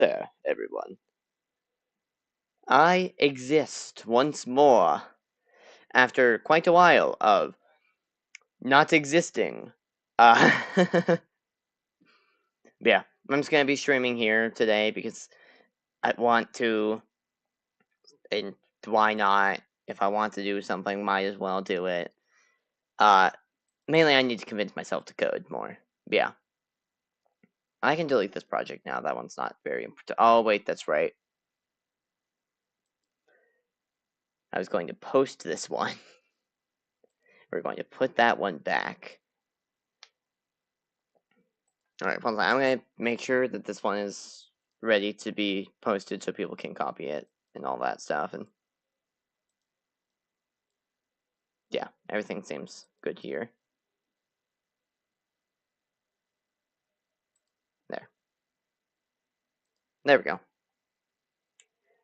There, everyone. I exist once more after quite a while of not existing. Uh, yeah, I'm just gonna be streaming here today because I want to, and why not? If I want to do something, might as well do it. Uh, Mainly I need to convince myself to code more. Yeah, I can delete this project now. That one's not very important. Oh wait, that's right. I was going to post this one. We're going to put that one back. Alright, I'm gonna make sure that this one is ready to be posted so people can copy it and all that stuff. And yeah, everything seems good here. There. There we go.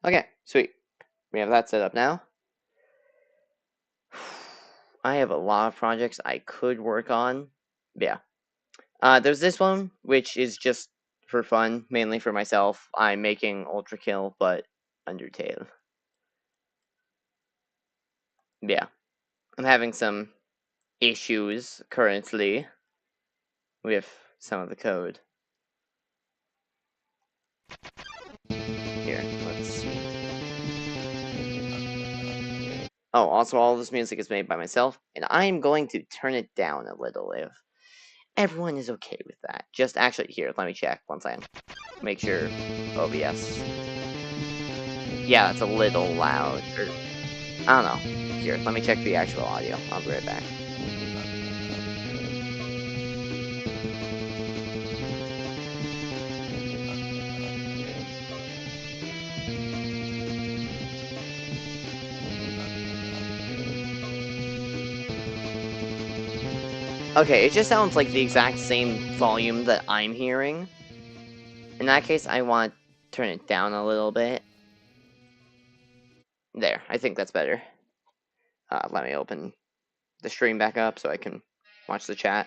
Okay, sweet. We have that set up now. I have a lot of projects I could work on. Yeah. There's this one, which is just for fun, mainly for myself. I'm making Ultra Kill, but Undertale. Yeah. I'm having some issues currently with some of the code. Here, let's see. Oh, also all this music is made by myself, and I'm going to turn it down a little if everyone is okay with that. Just actually, here, let me check once I make sure OBS. Yeah, it's a little loud, or I don't know. Here, let me check the actual audio. I'll be right back. Okay, it just sounds like the exact same volume that I'm hearing. In that case, I want to turn it down a little bit. There, I think that's better. Let me open the stream back up so I can watch the chat.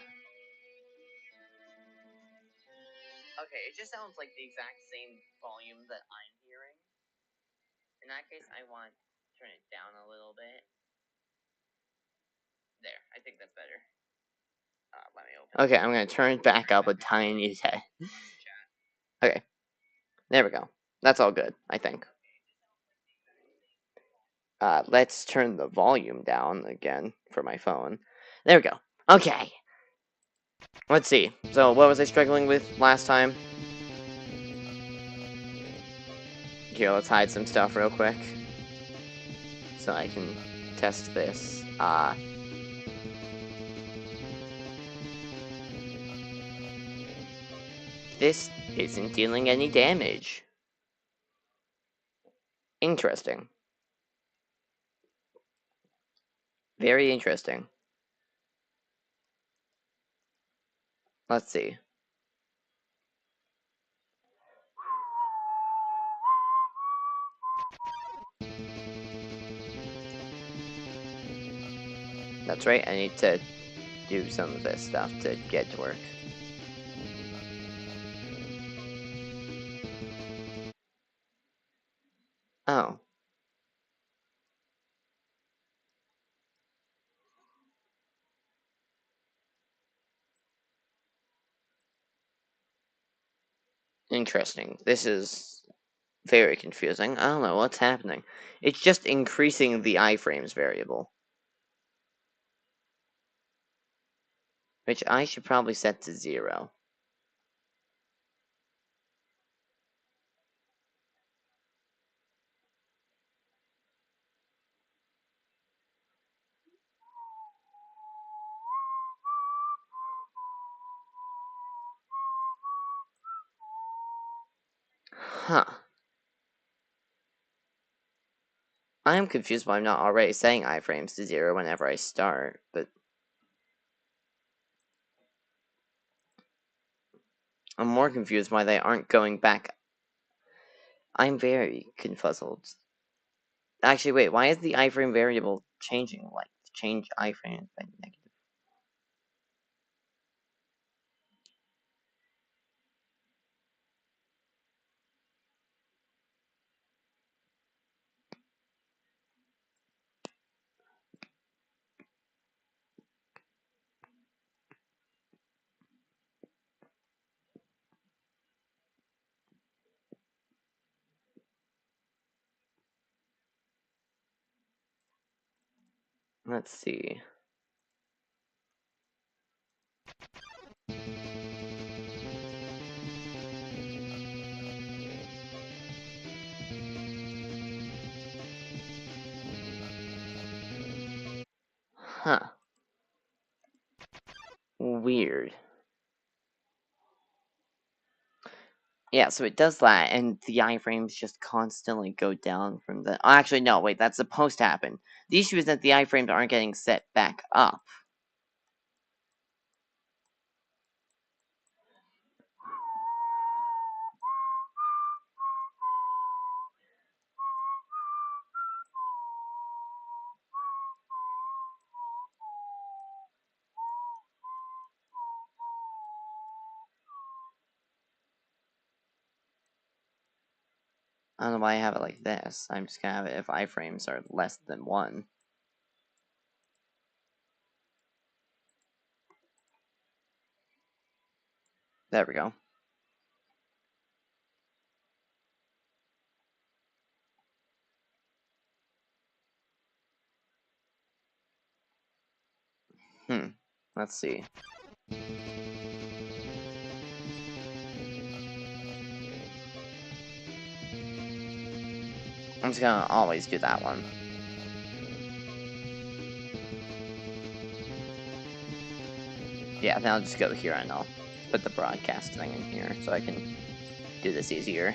Okay, it just sounds like the exact same volume that I'm hearing. In that case, I want to turn it down a little bit. There, I think that's better. Let me open. Okay, I'm gonna turn it back up a tiny bit. Okay, there we go. That's all good, I think. Let's turn the volume down again for my phone. There we go. Okay. Let's see. So, what was I struggling with last time? Here, let's hide some stuff real quick. So I can test this. This isn't dealing any damage. Interesting. Very interesting. Let's see. That's right, I need to do some of this stuff to get to work. Oh. Interesting. This is very confusing. I don't know what's happening. It's just increasing the iframes variable. Which I should probably set to 0. Huh. I'm confused why I'm not already setting iframes to 0 whenever I start, but I'm more confused why they aren't going back. I'm very confuzzled. Actually, wait, why is the iframe variable changing? Like, change iframe by negative. Let's see. Huh. Weird. Yeah, so it does that, and the iframes just constantly go down from the. Oh, actually, no, wait, that's supposed to happen. The issue is that the iframes aren't getting set back up. I don't know why I have it like this. I'm just gonna have it if iframes are less than 1. There we go. Let's see. I'm just gonna always do that one. Yeah, then I'll just go here and I'll put the broadcast thing in here so I can do this easier.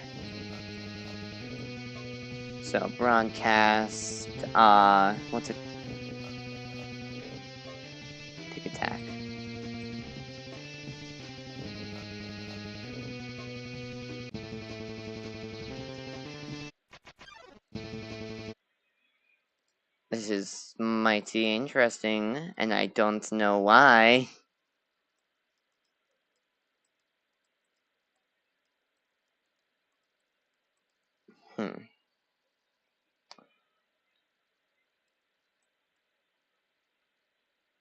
So, broadcast, what's it? Tick attack. This is mighty interesting, and I don't know why.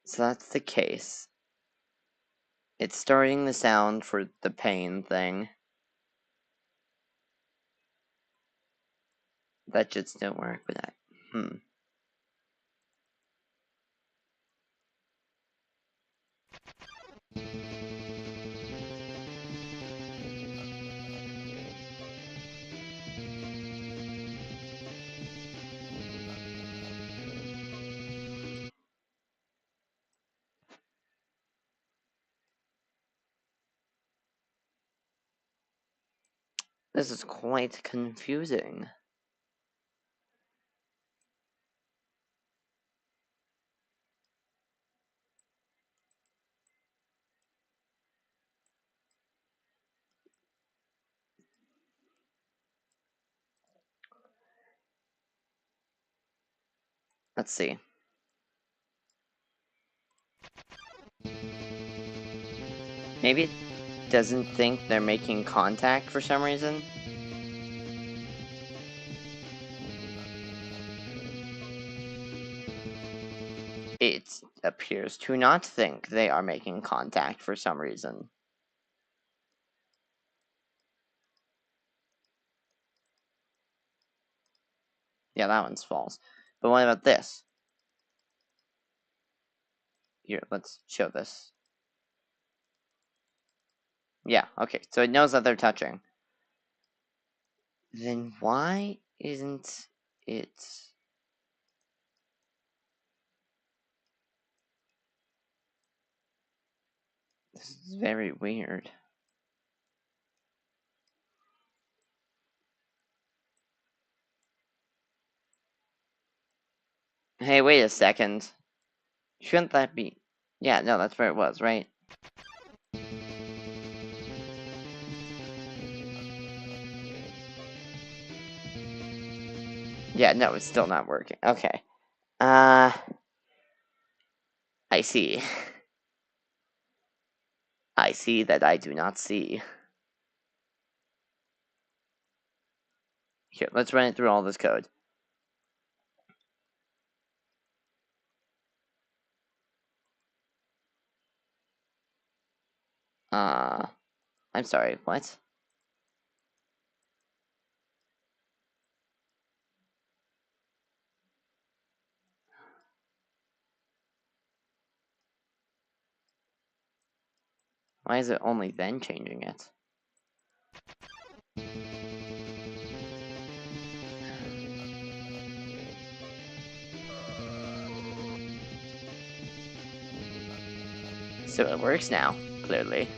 So that's the case. It's starting the sound for the pain thing. That just don't work with that. This is quite confusing. Let's see. Maybe it doesn't think they're making contact for some reason. It appears to not think they are making contact for some reason. Yeah, that one's false. But what about this? Here, let's show this. Yeah, okay, so it knows that they're touching. Then why isn't it... This is very weird. Hey, wait a second. Shouldn't that be... Yeah, no, that's where it was, right? Yeah, no, it's still not working. Okay. I see. I see that I do not see. Here, let's run it through all this code. I'm sorry, what? Why is it only then changing it? So it works now, clearly.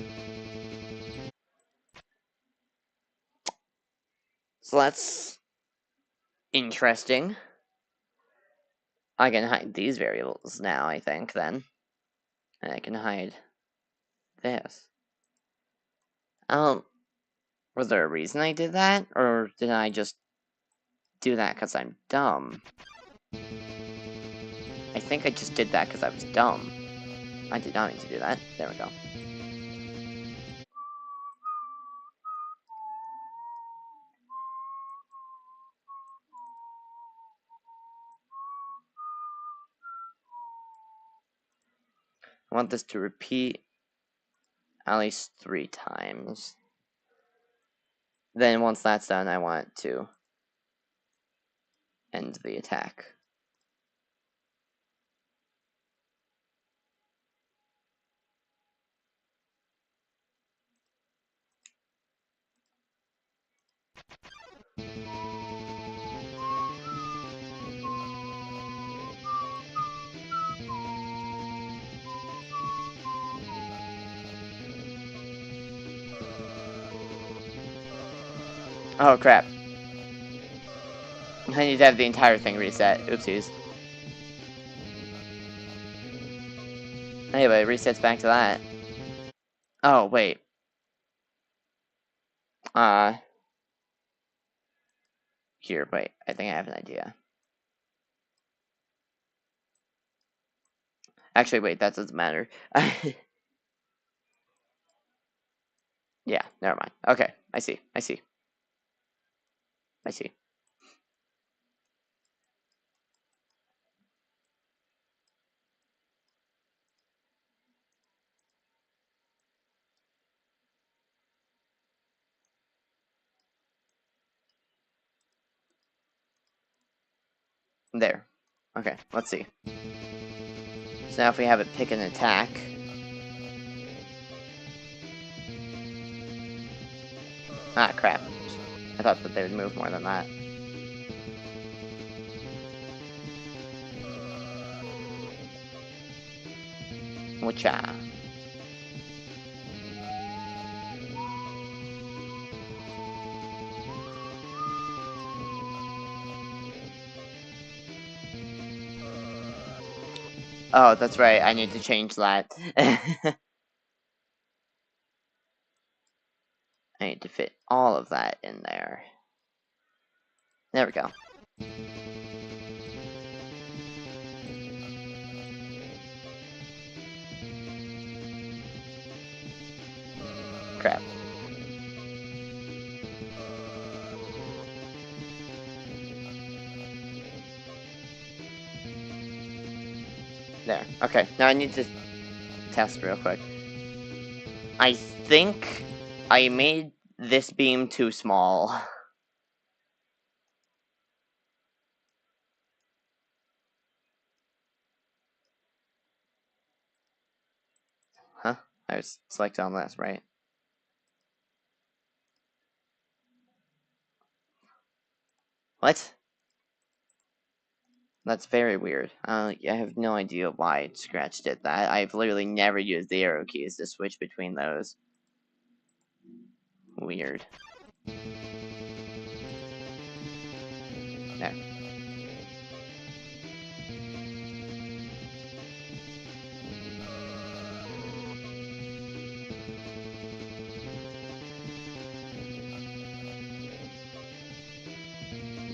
So that's interesting. I can hide these variables now, I think, then. And I can hide this. Was there a reason I did that? Or did I just do that because I'm dumb? I think I just did that because I was dumb. I did not mean to do that. There we go. I want this to repeat at least 3 times. Then once that's done, I want to end the attack. Oh crap. I need to have the entire thing reset. Oopsies. Anyway, resets back to that. Oh, wait. Here, wait. I think I have an idea. Actually, wait, that doesn't matter. Yeah, never mind. Okay, I see. There. Okay, let's see. So now if we have it pick an attack. Ah, crap. I thought that they would move more than that. Whatcha? Oh, that's right. I need to change that. I need to fit all of that in there. There we go. Crap. There. Okay, now I need to test real quick. I think I made this beam too small. Huh? I was selected on this, right? What? That's very weird. I have no idea why Scratch did that. I've literally never used the arrow keys to switch between those. Weird. There.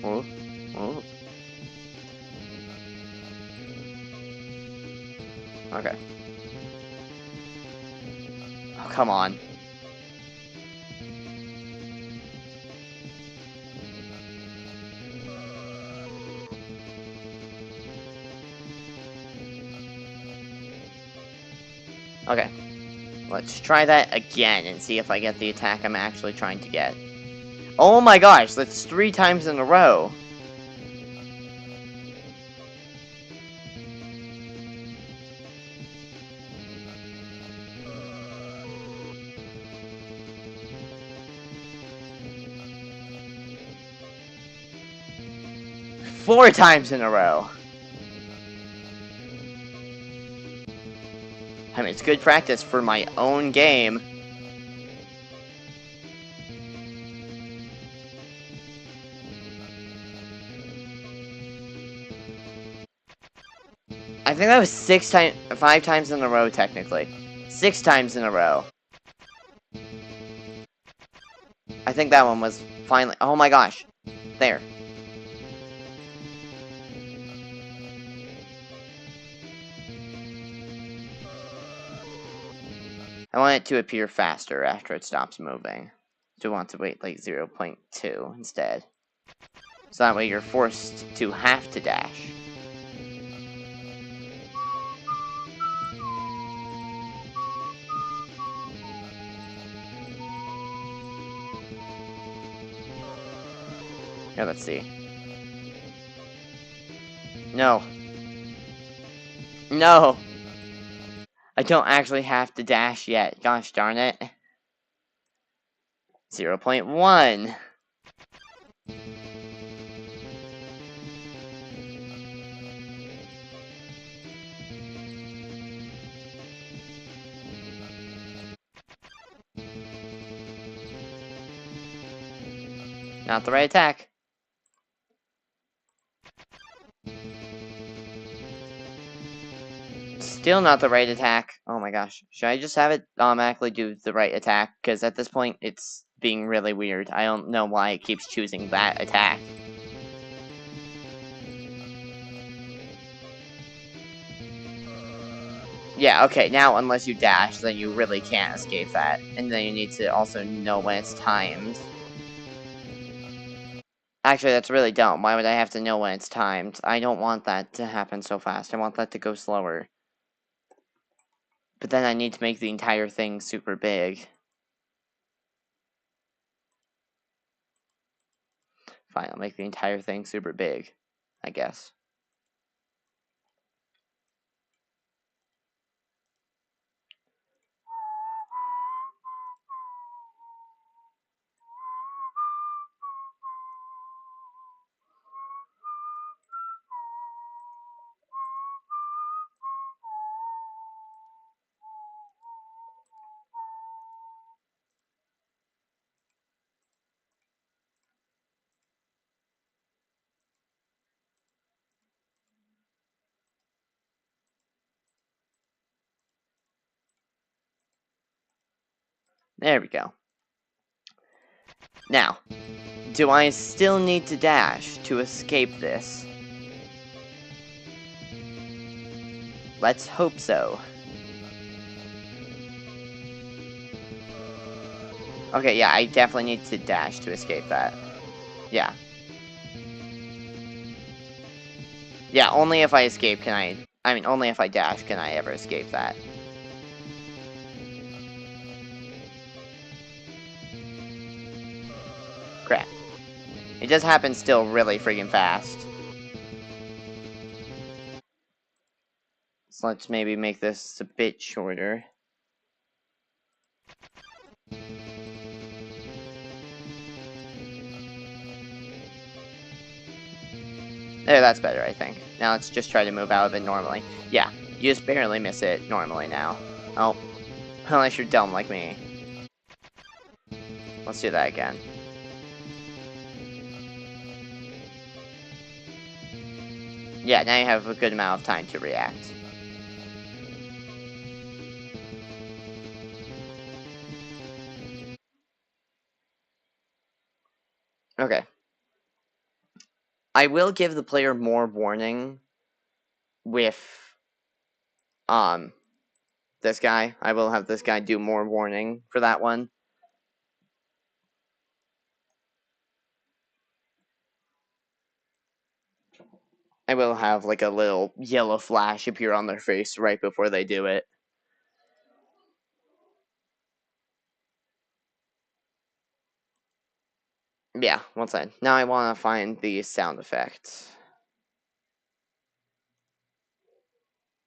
Oh. Oh. Okay. Oh, come on. Okay. Let's try that again and see if I get the attack I'm actually trying to get. Oh my gosh, that's 3 times in a row. 4 times in a row. I mean, it's good practice for my own game. I think that was 5 times in a row, technically. 6 times in a row. I think that one was finally. Oh my gosh. There. I want it to appear faster after it stops moving. So I want to wait like 0.2 instead. So that way you're forced to have to dash. Here, let's see. No. No! I don't actually have to dash yet. Gosh darn it. 0.1. Not the right attack. Still not the right attack. Oh my gosh. Should I just have it automatically do the right attack? Because at this point, it's being really weird. I don't know why it keeps choosing that attack. Yeah, okay, now unless you dash, then you really can't escape that. And then you need to also know when it's timed. Actually, that's really dumb. Why would I have to know when it's timed? I don't want that to happen so fast. I want that to go slower. But then I need to make the entire thing super big. Fine, I'll make the entire thing super big, I guess. There we go. Now, do I still need to dash to escape this? Let's hope so. Okay, yeah, I definitely need to dash to escape that. Yeah. Yeah, only if I escape can I mean, only if I dash can I ever escape that. Crap. It just happens still really friggin' fast. So let's maybe make this a bit shorter. There, that's better, I think. Now let's just try to move out of it normally. Yeah, you just barely miss it normally now. Oh, unless you're dumb like me. Let's do that again. Yeah, now you have a good amount of time to react. Okay. I will give the player more warning with this guy. I will have this guy do more warning for that one. I will have like a little yellow flash appear on their face right before they do it. Yeah, one second. Now I want to find the sound effects.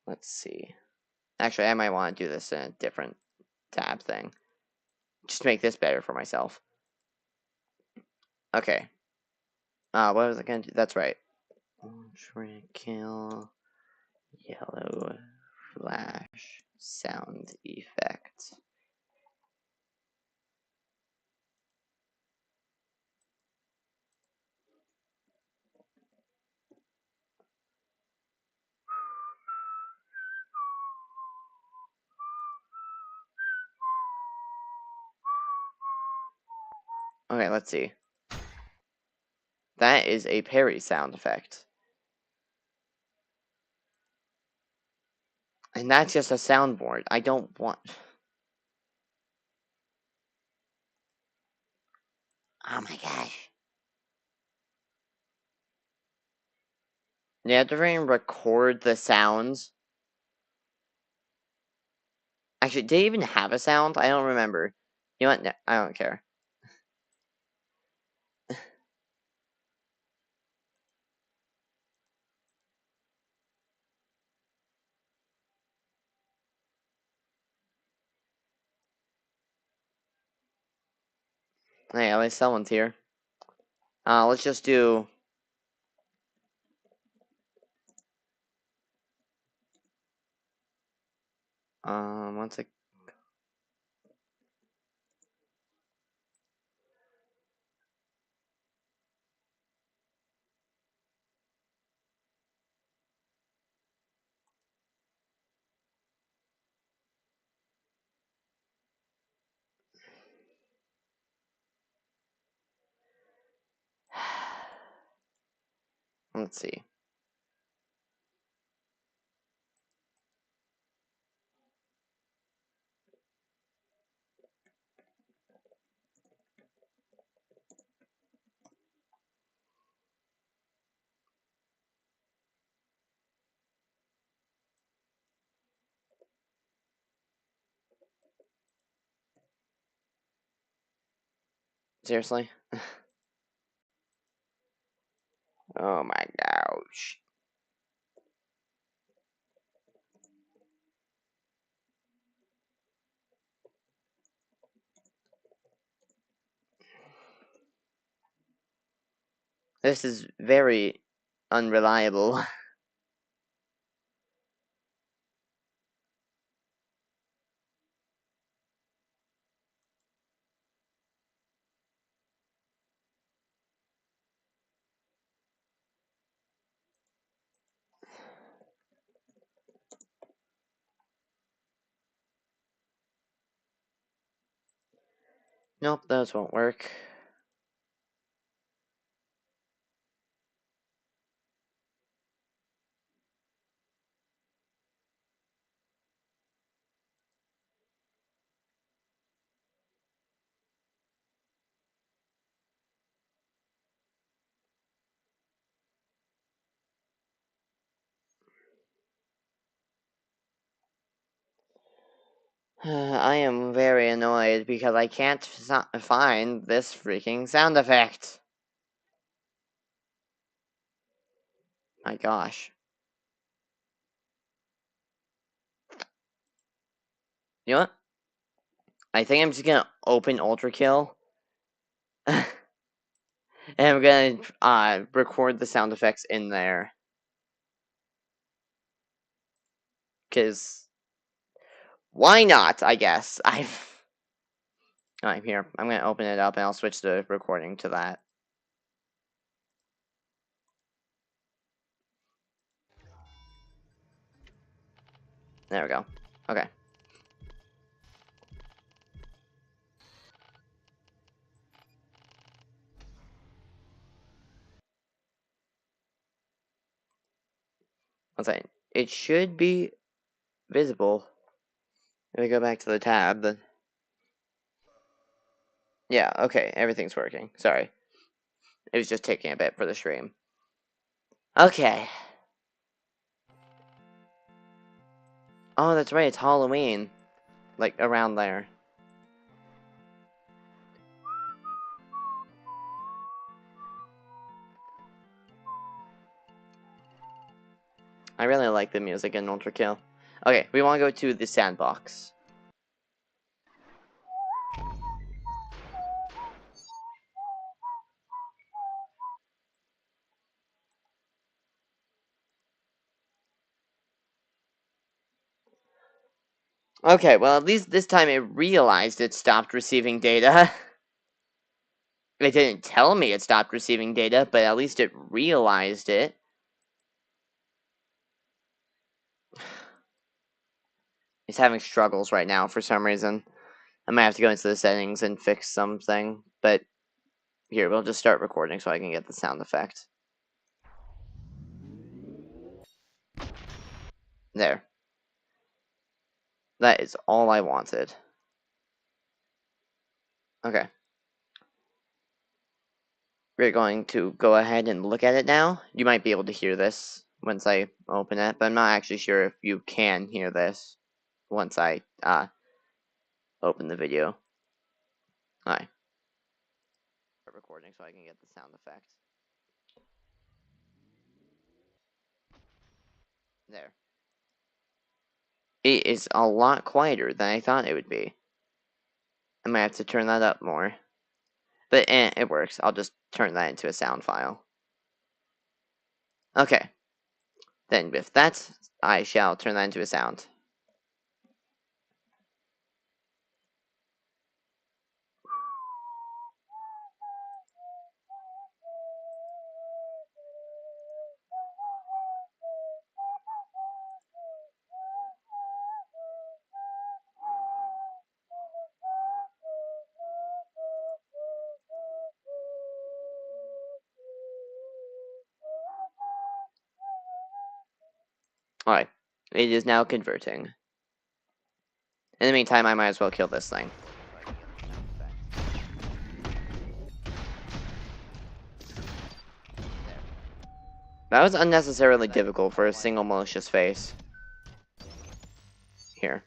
Let's see. Actually, I might want to do this in a different tab thing. Just to make this better for myself. Okay. What was I going to do? That's right. Shrink kill. Yellow flash sound effect. Okay, let's see. That is a parry sound effect. And that's just a soundboard. I don't want... Oh my gosh. You have to record the sounds. Actually, did it even have a sound? I don't remember. You know what? No, I don't care. Hey, at least someone's here. Let's just do... one sec. Let's see. Seriously? Oh my gosh. This is very unreliable. Nope, those won't work. I am very annoyed because I can't find this freaking sound effect. My gosh. You know what? I think I'm just gonna open Ultra Kill. And I'm gonna record the sound effects in there. Cause why not, I guess. I'm here. I'm gonna open it up and I'll switch the recording to that. There we go. Okay. One second. It should be visible. Let me go back to the tab. Then. Yeah, okay. Everything's working. Sorry. It was just taking a bit for the stream. Okay. Oh, that's right. It's Halloween. Like, around there. I really like the music in Ultra Kill. Okay, we want to go to the sandbox. Okay, well, at least this time it realized it stopped receiving data. It didn't tell me it stopped receiving data, but at least it realized it. It's having struggles right now for some reason. I might have to go into the settings and fix something, but here, we'll just start recording so I can get the sound effect. There. That is all I wanted. Okay. We're going to go ahead and look at it now. You might be able to hear this once I open it, but I'm not actually sure if you can hear this once I open the video. Alright. Start recording so I can get the sound effect. There. It is a lot quieter than I thought it would be. I might have to turn that up more. But it works. I'll just turn that into a sound file. Okay. Then with that, I shall turn that into a sound. Alright. It is now converting. In the meantime, I might as well kill this thing. That was unnecessarily difficult for a single malicious face. Here.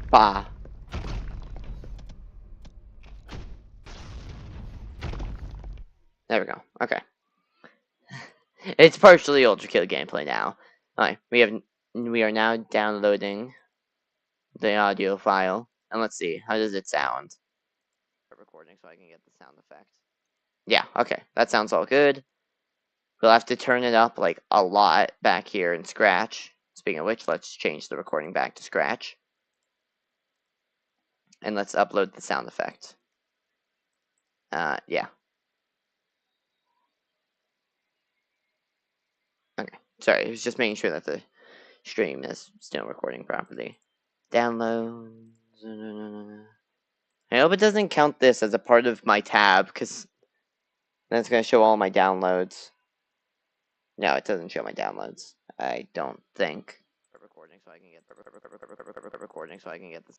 Bah. There we go. Okay. It's partially Ultra Kill gameplay now. Alright, we are now downloading the audio file. And let's see, how does it sound? Start recording so I can get the sound effect. Yeah, okay. That sounds all good. We'll have to turn it up like a lot back here in Scratch. Speaking of which, let's change the recording back to Scratch. And let's upload the sound effect. Yeah. Okay. Sorry, I was just making sure that the stream is still recording properly. Downloads. I hope it doesn't count this as a part of my tab, because that's going to show all my downloads. No, it doesn't show my downloads. I don't think. Recording so I can get this.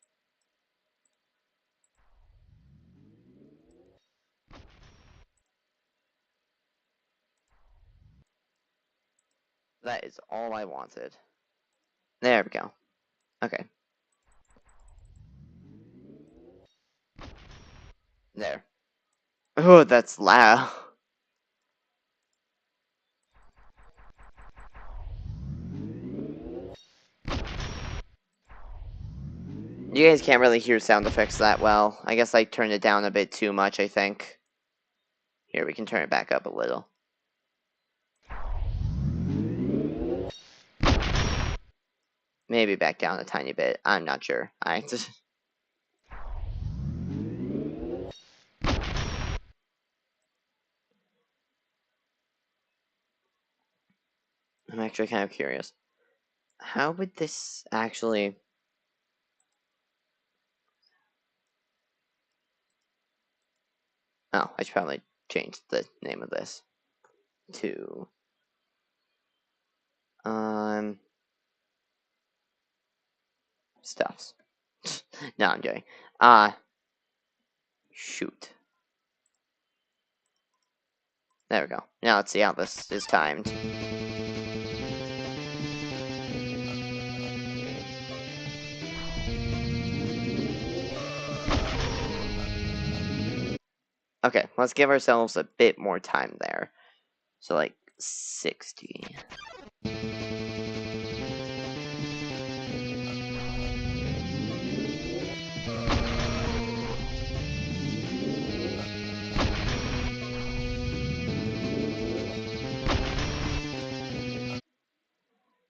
That is all I wanted. There we go. Okay. There. Oh, that's loud. You guys can't really hear sound effects that well. I guess I turned it down a bit too much, I think. Here, we can turn it back up a little. Maybe back down a tiny bit. I'm not sure. I'm actually kind of curious. How would this actually... Oh, I should probably change the name of this to... Stuffs. No, I'm joking. Shoot. There we go. Now let's see how this is timed. Okay, let's give ourselves a bit more time there. So, like, 60.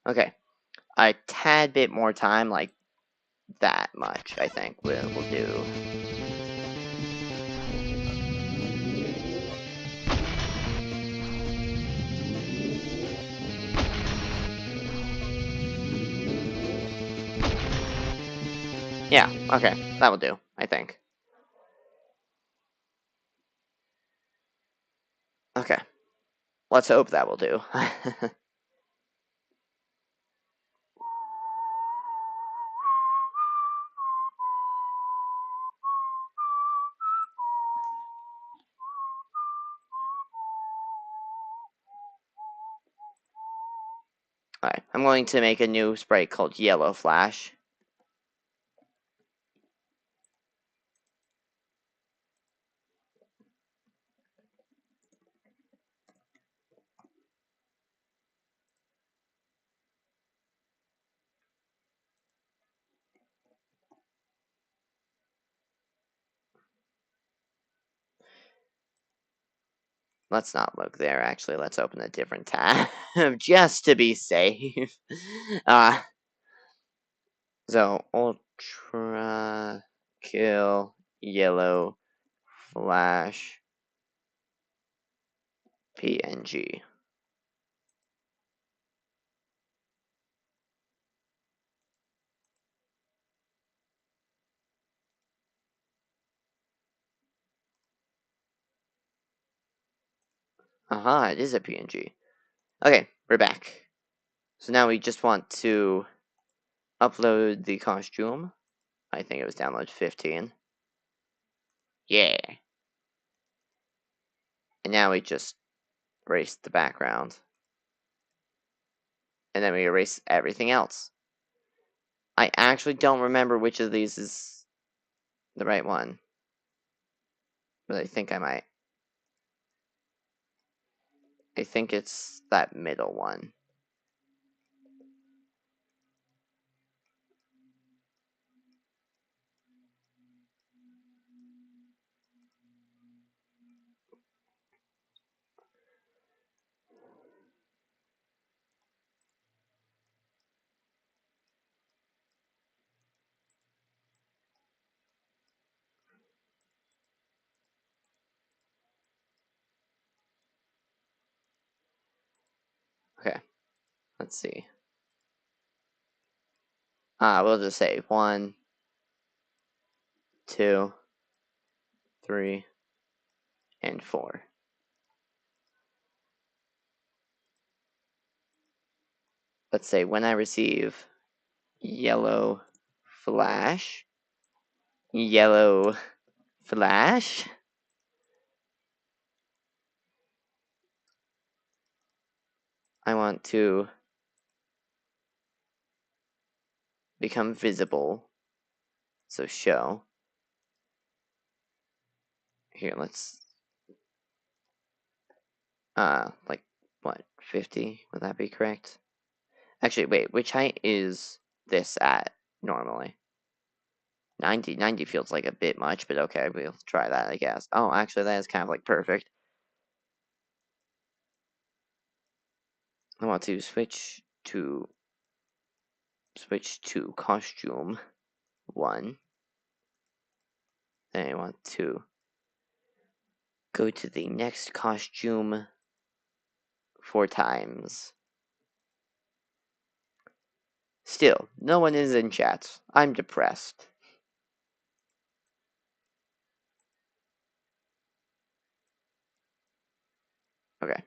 Okay, a tad bit more time, like that much, I think we'll do. Yeah, okay, that will do, I think. Okay, let's hope that will do. Alright, I'm going to make a new sprite called Yellow Flash. Let's not look there, actually. Let's open a different tab, just to be safe. Uh, so, Ultra Kill Yellow Flash PNG. Aha, it is a PNG. Okay, we're back. So now we just want to upload the costume. I think it was download 15. Yeah. And now we just erase the background. And then we erase everything else. I actually don't remember which of these is the right one. But I think I might. I think it's that middle one. Okay, let's see. We'll just say 1, 2, 3, and 4. Let's say when I receive yellow flash, yellow flash, I want to become visible. So show. Here, let's like what, 50? Would that be correct? Actually, wait, which height is this at normally? 90 feels like a bit much, but okay, we'll try that, I guess. Oh, actually, that is kind of like perfect. I want to switch to costume 1. Then I want to go to the next costume 4 times. Still, no one is in chat. I'm depressed. Okay.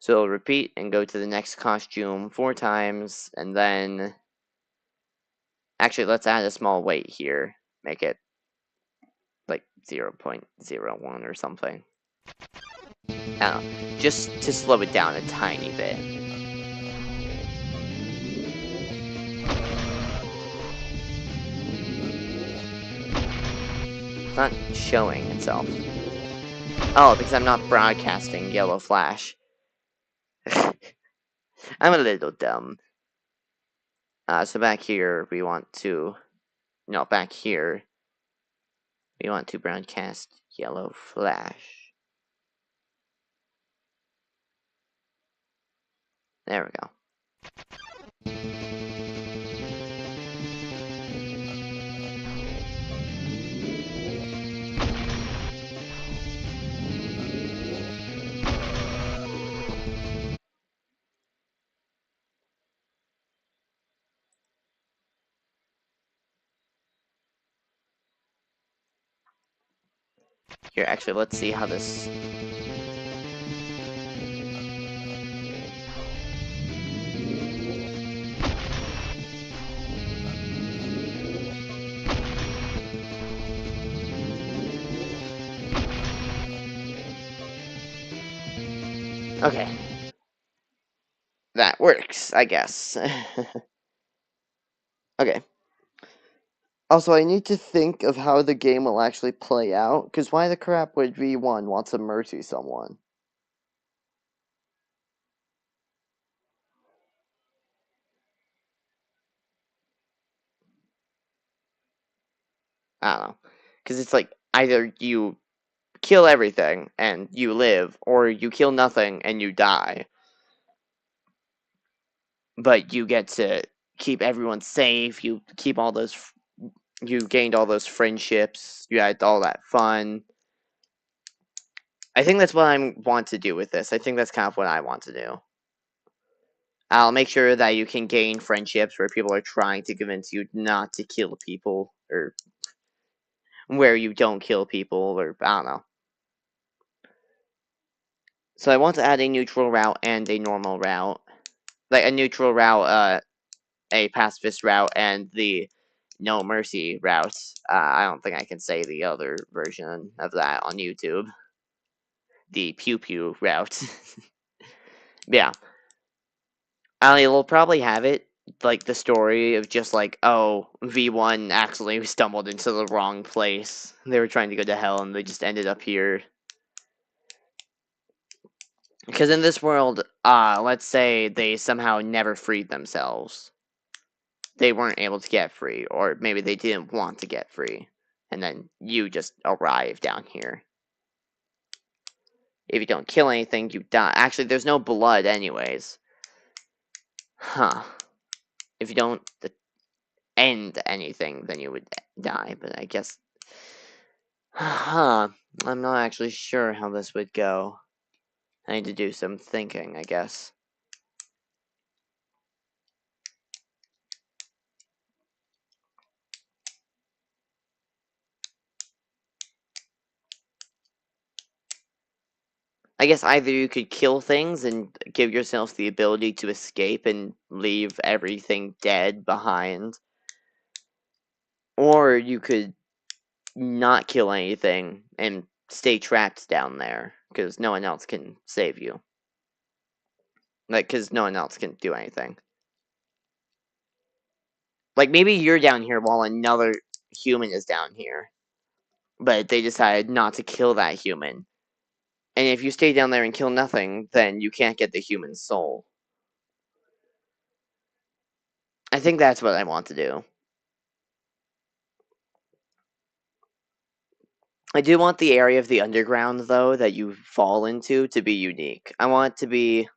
So repeat and go to the next costume 4 times, and then... Actually, let's add a small weight here. Make it like 0.01 or something. I don't know. Just to slow it down a tiny bit. It's not showing itself. Oh, because I'm not broadcasting Yellow Flash. I'm a little dumb. So back here, we want to... No, back here, we want to broadcast Yellow Flash. There we go. Here, actually, let's see how this... Okay. That works, I guess. Okay. Also, I need to think of how the game will actually play out, because why the crap would V1 want to mercy someone? I don't know. Because it's like, either you kill everything and you live, or you kill nothing and you die. But you get to keep everyone safe, you keep all those... You gained all those friendships, you had all that fun. I think that's what I want to do with this. I think that's kind of what I want to do. I'll make sure that you can gain friendships where people are trying to convince you not to kill people, or where you don't kill people, or I don't know. So I want to add a neutral route and a normal route. Like a neutral route, a pacifist route, and the no mercy route. I don't think I can say the other version of that on YouTube. The pew pew route. Yeah. It'll probably have it, like, the story of just like, oh, V1 accidentally stumbled into the wrong place. They were trying to go to hell and they just ended up here. Because in this world, let's say they somehow never freed themselves. They weren't able to get free, or maybe they didn't want to get free. And then you just arrive down here. If you don't kill anything, you die. Actually, there's no blood anyways. Huh. If you don't end anything, then you would die, but I guess... Huh. I'm not actually sure how this would go. I need to do some thinking, I guess. I guess either you could kill things and give yourself the ability to escape and leave everything dead behind. Or you could not kill anything and stay trapped down there, because no one else can save you. Like, because no one else can do anything. Like, maybe you're down here while another human is down here. But they decided not to kill that human. And if you stay down there and kill nothing, then you can't get the human soul. I think that's what I want to do. I do want the area of the underground, though, that you fall into to be unique. I want it to be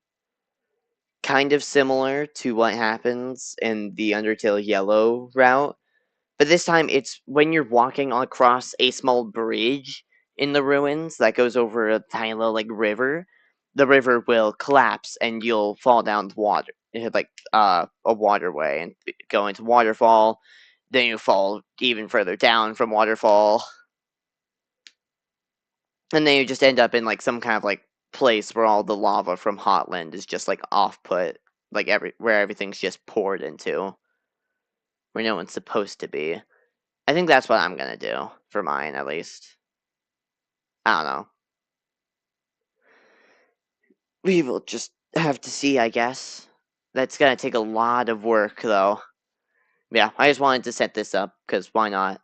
kind of similar to what happens in the Undertale Yellow route, but this time it's when you're walking across a small bridge in the ruins that goes over a tiny little, like, river. The river will collapse and you'll fall down the water. It had, like, a waterway and go into waterfall. Then you fall even further down from waterfall. And then you just end up in, like, some kind of, like, place where all the lava from Hotland is just, like, off-put. Like, where everything's just poured into. Where no one's supposed to be. I think that's what I'm gonna do. For mine, at least. I don't know. We will just have to see, I guess. That's gonna take a lot of work, though. Yeah, I just wanted to set this up, because why not?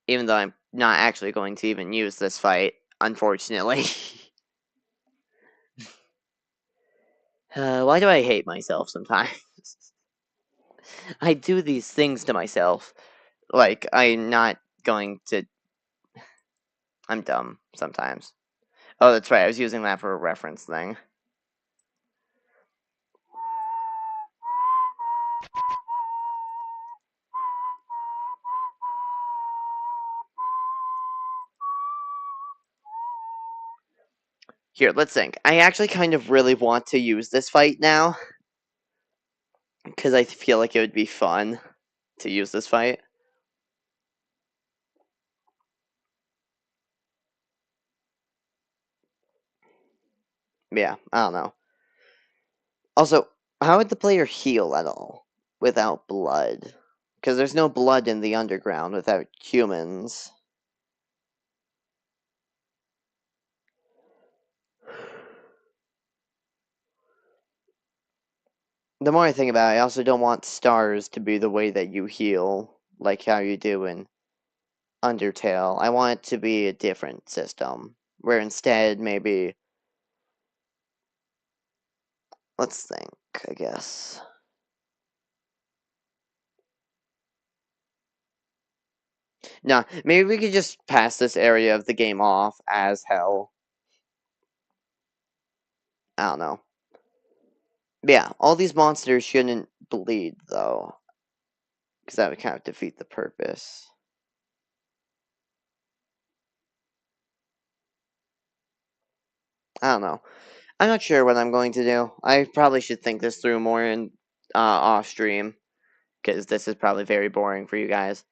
Even though I'm not actually going to even use this fight, unfortunately. Why do I hate myself sometimes? I do these things to myself. Like, I'm not going to... I'm dumb, sometimes. Oh, that's right, I was using that for a reference thing. Here, let's think. I actually kind of really want to use this fight now. Because I feel like it would be fun to use this fight. Yeah, I don't know. Also, how would the player heal at all without blood? Because there's no blood in the underground without humans. The more I think about it, I also don't want stars to be the way that you heal, like how you do in Undertale. I want it to be a different system, where instead, maybe, let's think, I guess. No, maybe we could just pass this area of the game off as hell. I don't know. Yeah, all these monsters shouldn't bleed, though, because that would kind of defeat the purpose. I don't know. I'm not sure what I'm going to do. I probably should think this through more in off stream, because this is probably very boring for you guys,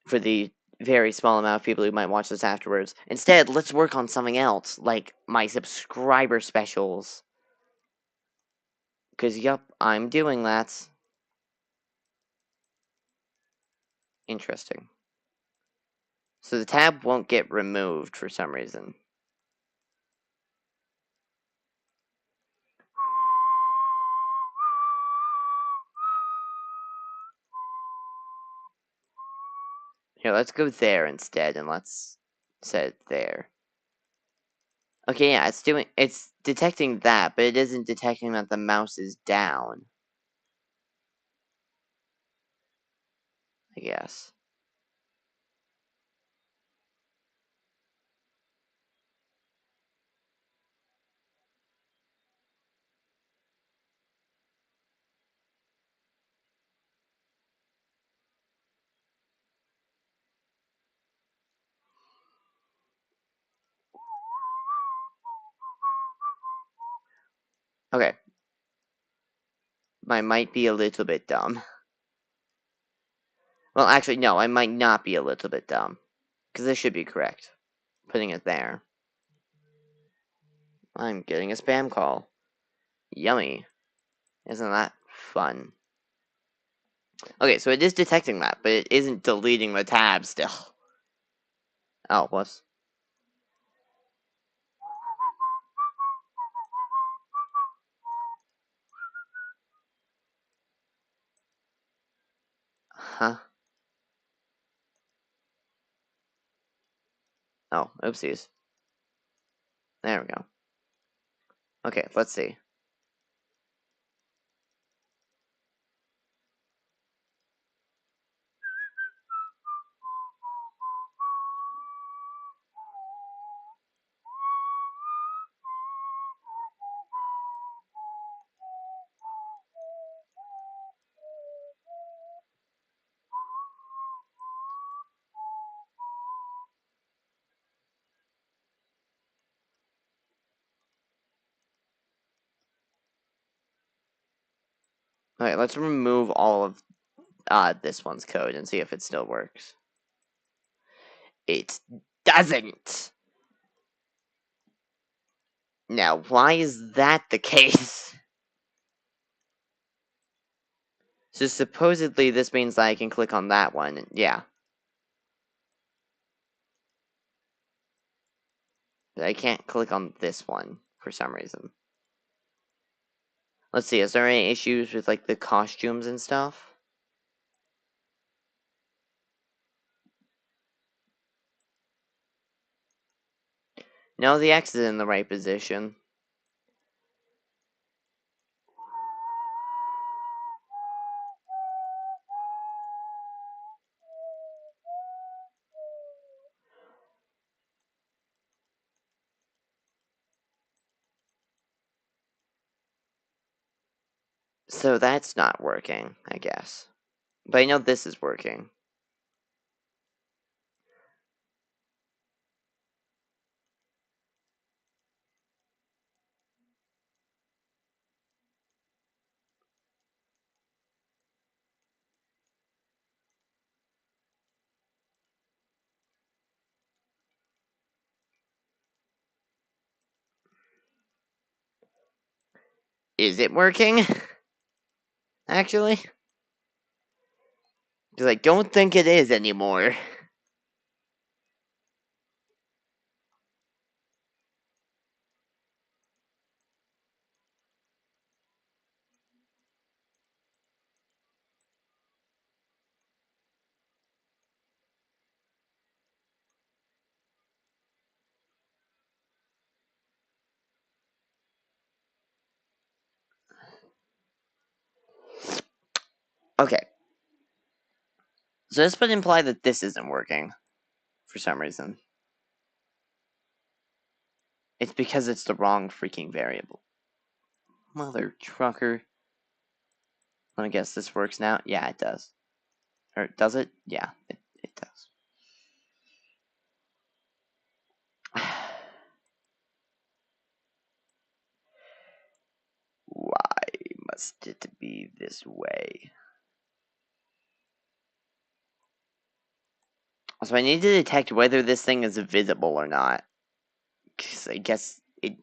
for the very small amount of people who might watch this afterwards. Instead, let's work on something else, like my subscriber specials. Because, yup, I'm doing that. Interesting. So the tab won't get removed for some reason. Here, let's go there instead, and let's set it there. Okay, yeah, it's detecting that, but it isn't detecting that the mouse is down, I guess. Okay. I might be a little bit dumb. Well, actually, no, I might not be a little bit dumb. Because this should be correct. Putting it there. I'm getting a spam call. Yummy. Isn't that fun? Okay, so it is detecting that, but it isn't deleting the tab still. Oh, whoops. Huh? Oh, oopsies. There we go. Okay, let's see. Okay, let's remove all of this one's code and see if it still works. It doesn't! Now, why is that the case? So supposedly this means that I can click on that one, and yeah. But I can't click on this one for some reason. Let's see, is there any issues with like the costumes and stuff? No, the X is in the right position. So that's not working, I guess. But I know this is working. Is it working? Actually? Because I don't think it is anymore. Okay. So this would imply that this isn't working. For some reason. It's because it's the wrong freaking variable. Mother trucker. Let me guess, this works now? Yeah, it does. Or does it? Yeah, it does. Why must it be this way? So I need to detect whether this thing is visible or not. Because I guess it...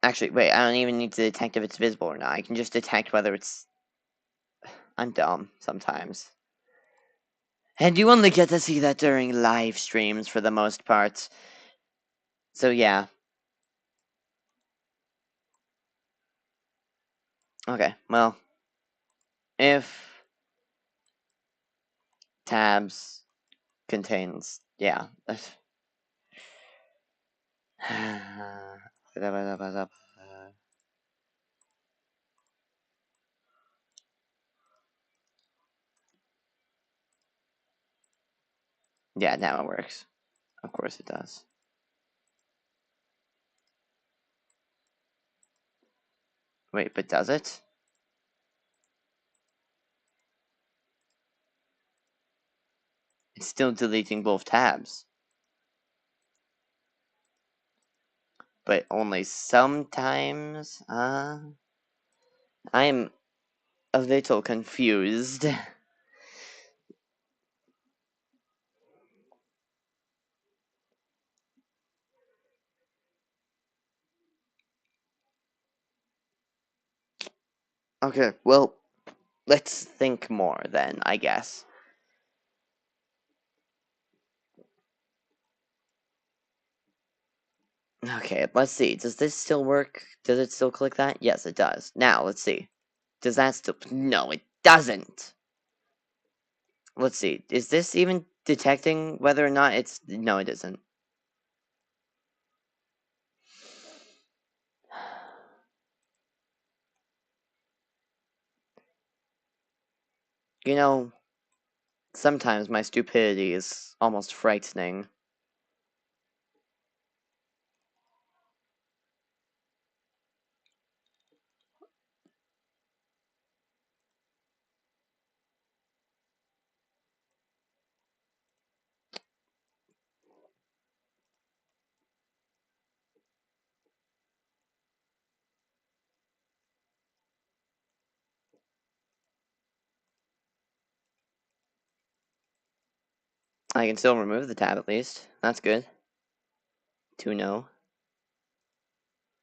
Actually, wait, I don't even need to detect if it's visible or not. I can just detect whether it's... I'm dumb sometimes. And you only get to see that during live streams for the most part. So yeah. Okay, well. If tabs contains... Yeah. Yeah, now it works. Of course it does. Wait, but does it? It's still deleting both tabs. But only sometimes? I'm a little confused. Okay, well, let's think more then, I guess. Okay, let's see. Does this still work? Does it still click that? Yes, it does. Now, let's see. Does that still... No, it doesn't! Let's see. Is this even detecting whether or not it's... No, it isn't. You know, sometimes my stupidity is almost frightening. I can still remove the tab at least. That's good. To know.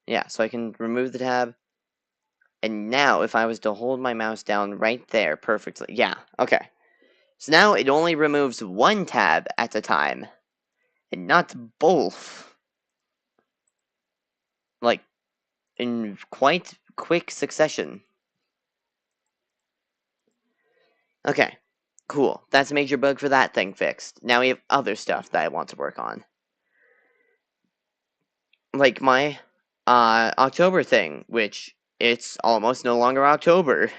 Yeah, so I can remove the tab. And now, if I was to hold my mouse down right there perfectly... Yeah, okay. So now it only removes one tab at a time. And not both. Like, in quite quick succession. Okay, cool. That's a major bug for that thing fixed. Now we have other stuff that I want to work on. Like my October thing, which it's almost no longer October.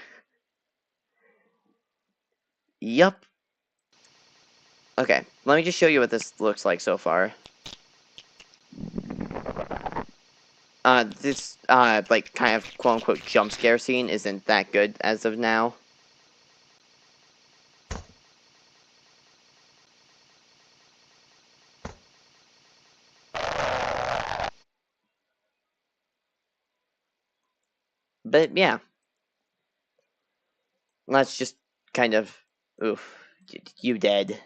Yup. Okay, let me just show you what this looks like so far. This, like, kind of quote-unquote jump scare scene isn't that good as of now. But, yeah. Let's just kind of... Oof. You dead.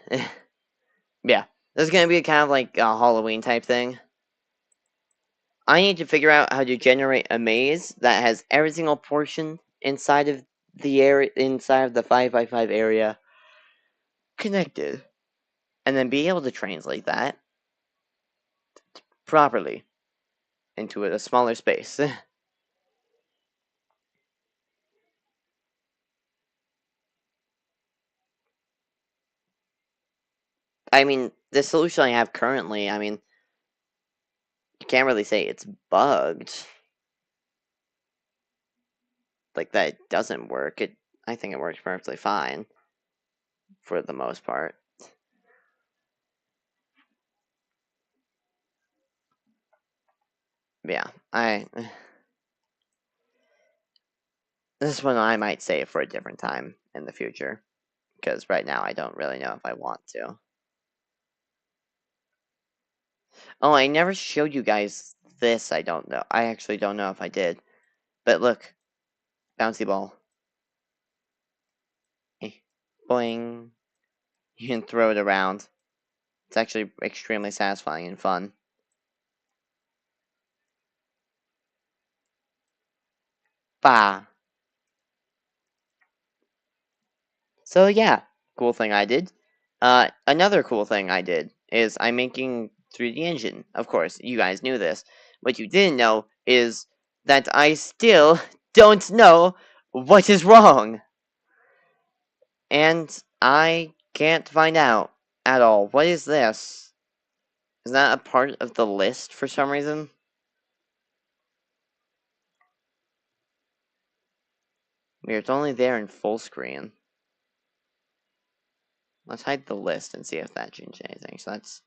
Yeah. This is gonna be kind of like a Halloween type thing. I need to figure out how to generate a maze that has every single portion inside of the area, inside of the 5x5 area connected. And then be able to translate that properly into a smaller space. I mean, the solution I have currently, I mean, you can't really say it's bugged. Like, that it doesn't work. I think it works perfectly fine. For the most part. Yeah, this one I might save for a different time in the future. Because right now I don't really know if I want to. Oh, I never showed you guys this, I don't know. I actually don't know if I did. But look, bouncy ball. Eh, boing. You can throw it around. It's actually extremely satisfying and fun. Bah. So yeah, cool thing I did. Another cool thing I did is I'm making 3D Engine. Of course, you guys knew this. What you didn't know is that I still don't know what is wrong. And I can't find out at all. What is this? Is that a part of the list for some reason? Weird, it's only there in full screen. Let's hide the list and see if that changed anything. So that's...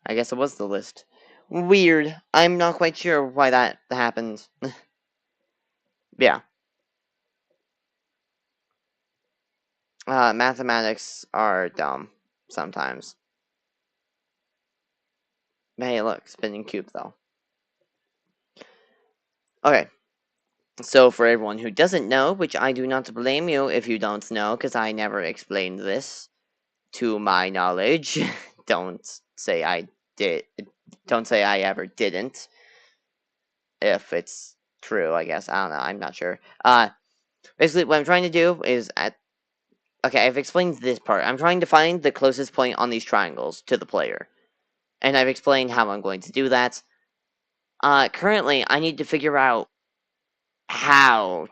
I guess it was the list. Weird. I'm not quite sure why that happened. Yeah. Mathematics are dumb. Sometimes. Hey, look. Spinning cube, though. Okay. So, for everyone who doesn't know, which I do not blame you if you don't know, because I never explained this to my knowledge. Don't say I did. Don't say I ever didn't. If it's true, I guess. I don't know. I'm not sure. Basically, what I'm trying to do is okay, I've explained this part. I'm trying to find the closest point on these triangles to the player. And I've explained how I'm going to do that. Currently, I need to figure out how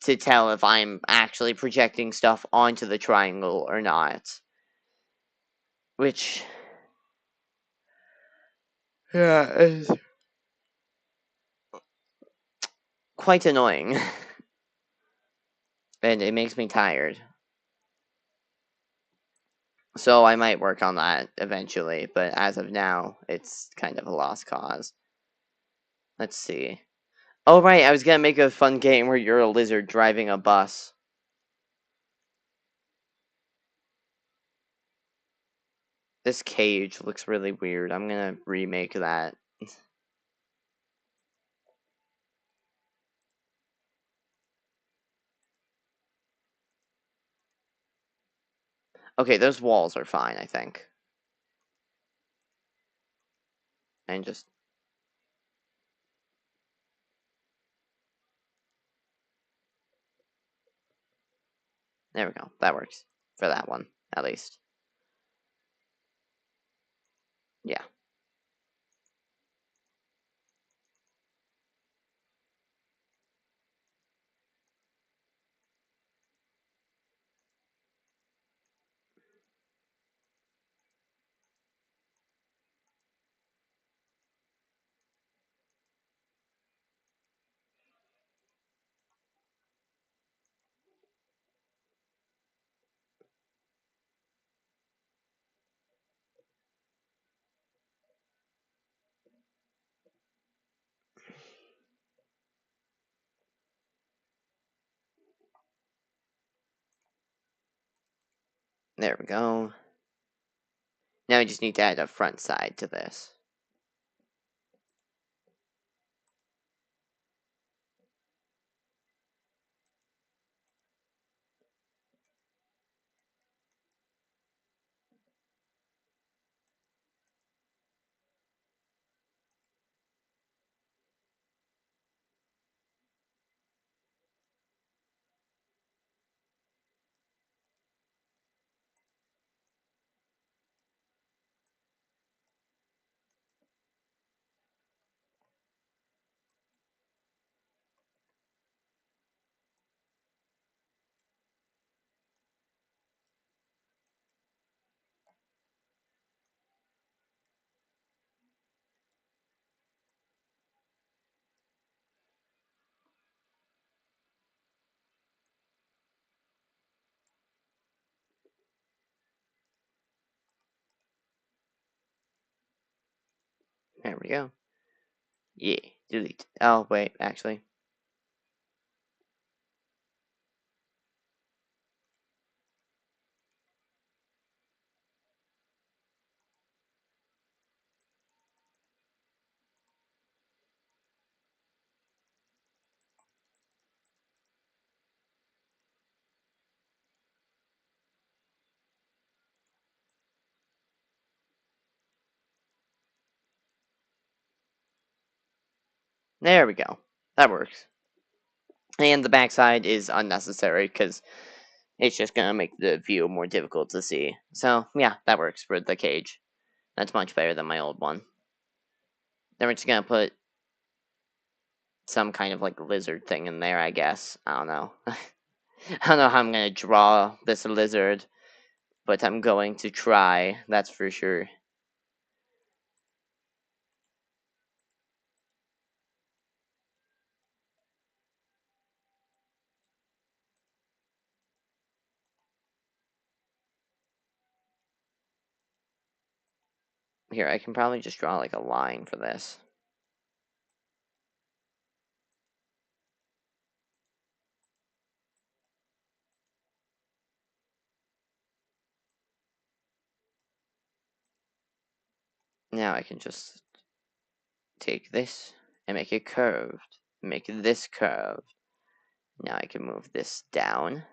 to tell if I'm actually projecting stuff onto the triangle or not. Which... yeah, is quite annoying. And it makes me tired. So I might work on that eventually, but as of now, it's kind of a lost cause. Let's see. Oh, right, I was gonna make a fun game where you're a lizard driving a bus. This cage looks really weird. I'm gonna remake that. Okay, those walls are fine, I think. And just... there we go. That works. For that one, at least. Yeah. There we go. Now we just need to add a front side to this. There we go. Yeah, delete. Oh, wait, actually. There we go. That works. And the backside is unnecessary because it's just going to make the view more difficult to see. So, yeah, that works for the cage. That's much better than my old one. Then we're just going to put some kind of like lizard thing in there, I guess. I don't know. I don't know how I'm going to draw this lizard, but I'm going to try, that's for sure. Here, I can probably just draw like a line for this. Now I can just take this and make it curved. Make this curved. Now I can move this down.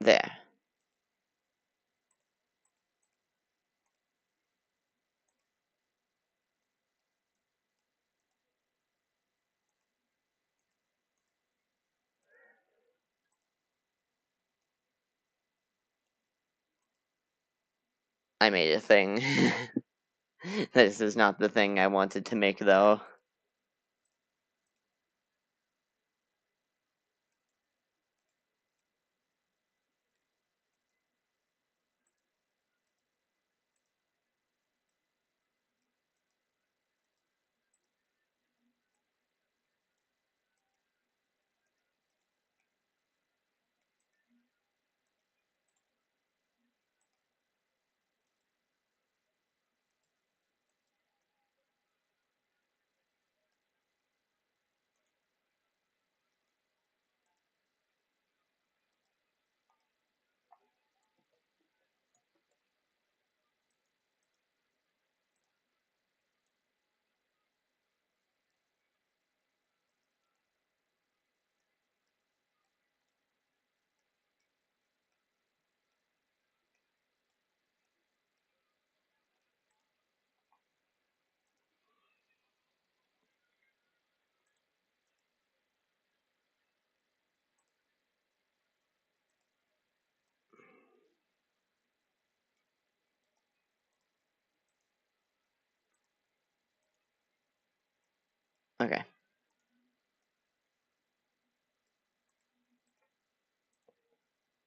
There. I made a thing. This is not the thing I wanted to make, though. Okay.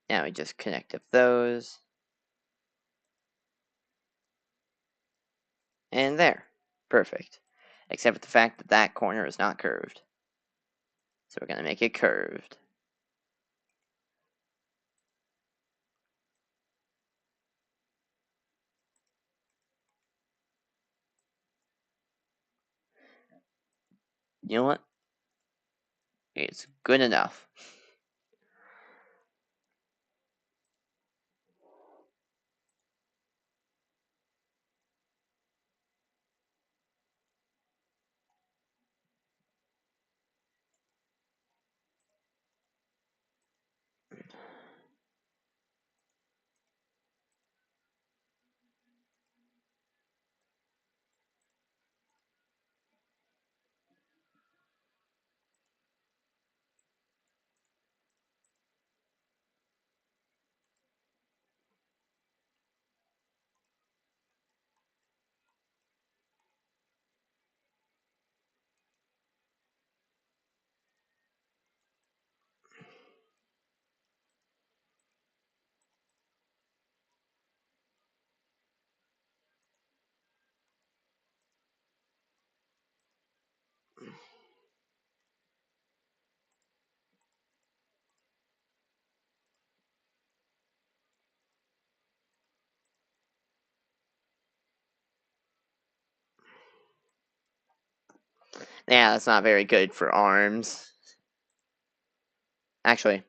Now we just connect up those. And there. Perfect. Except for the fact that that corner is not curved. So we're going to make it curved. You know what? It's good enough. Yeah, that's not very good for arms. Actually,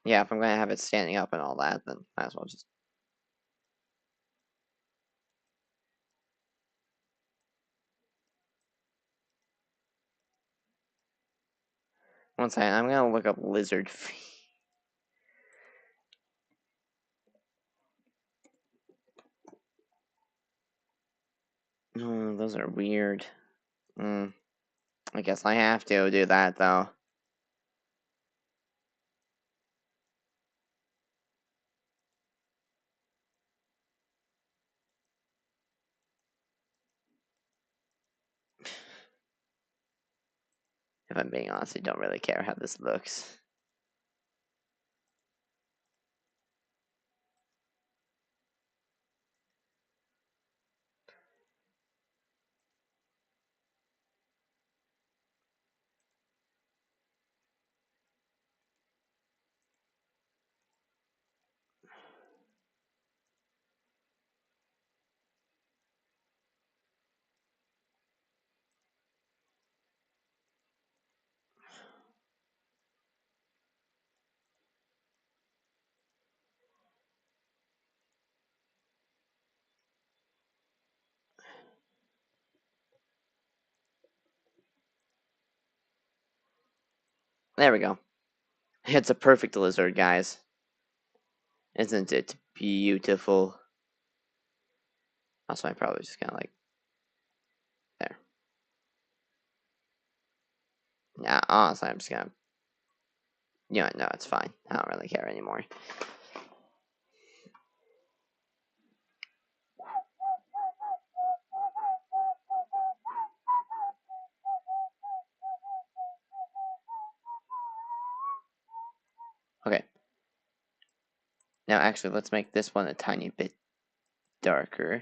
yeah, if I'm gonna have it standing up and all that, then might as well just. One second, I'm gonna look up lizard feet. Oh, those are weird. I guess I have to do that though. If I'm being honest, I don't really care how this looks. There we go. It's a perfect lizard, guys. Isn't it beautiful? Also, I'm probably just kind of like there. Yeah, honestly, I'm just gonna. You know, no, it's fine. I don't really care anymore. Okay. Now, actually, let's make this one a tiny bit darker.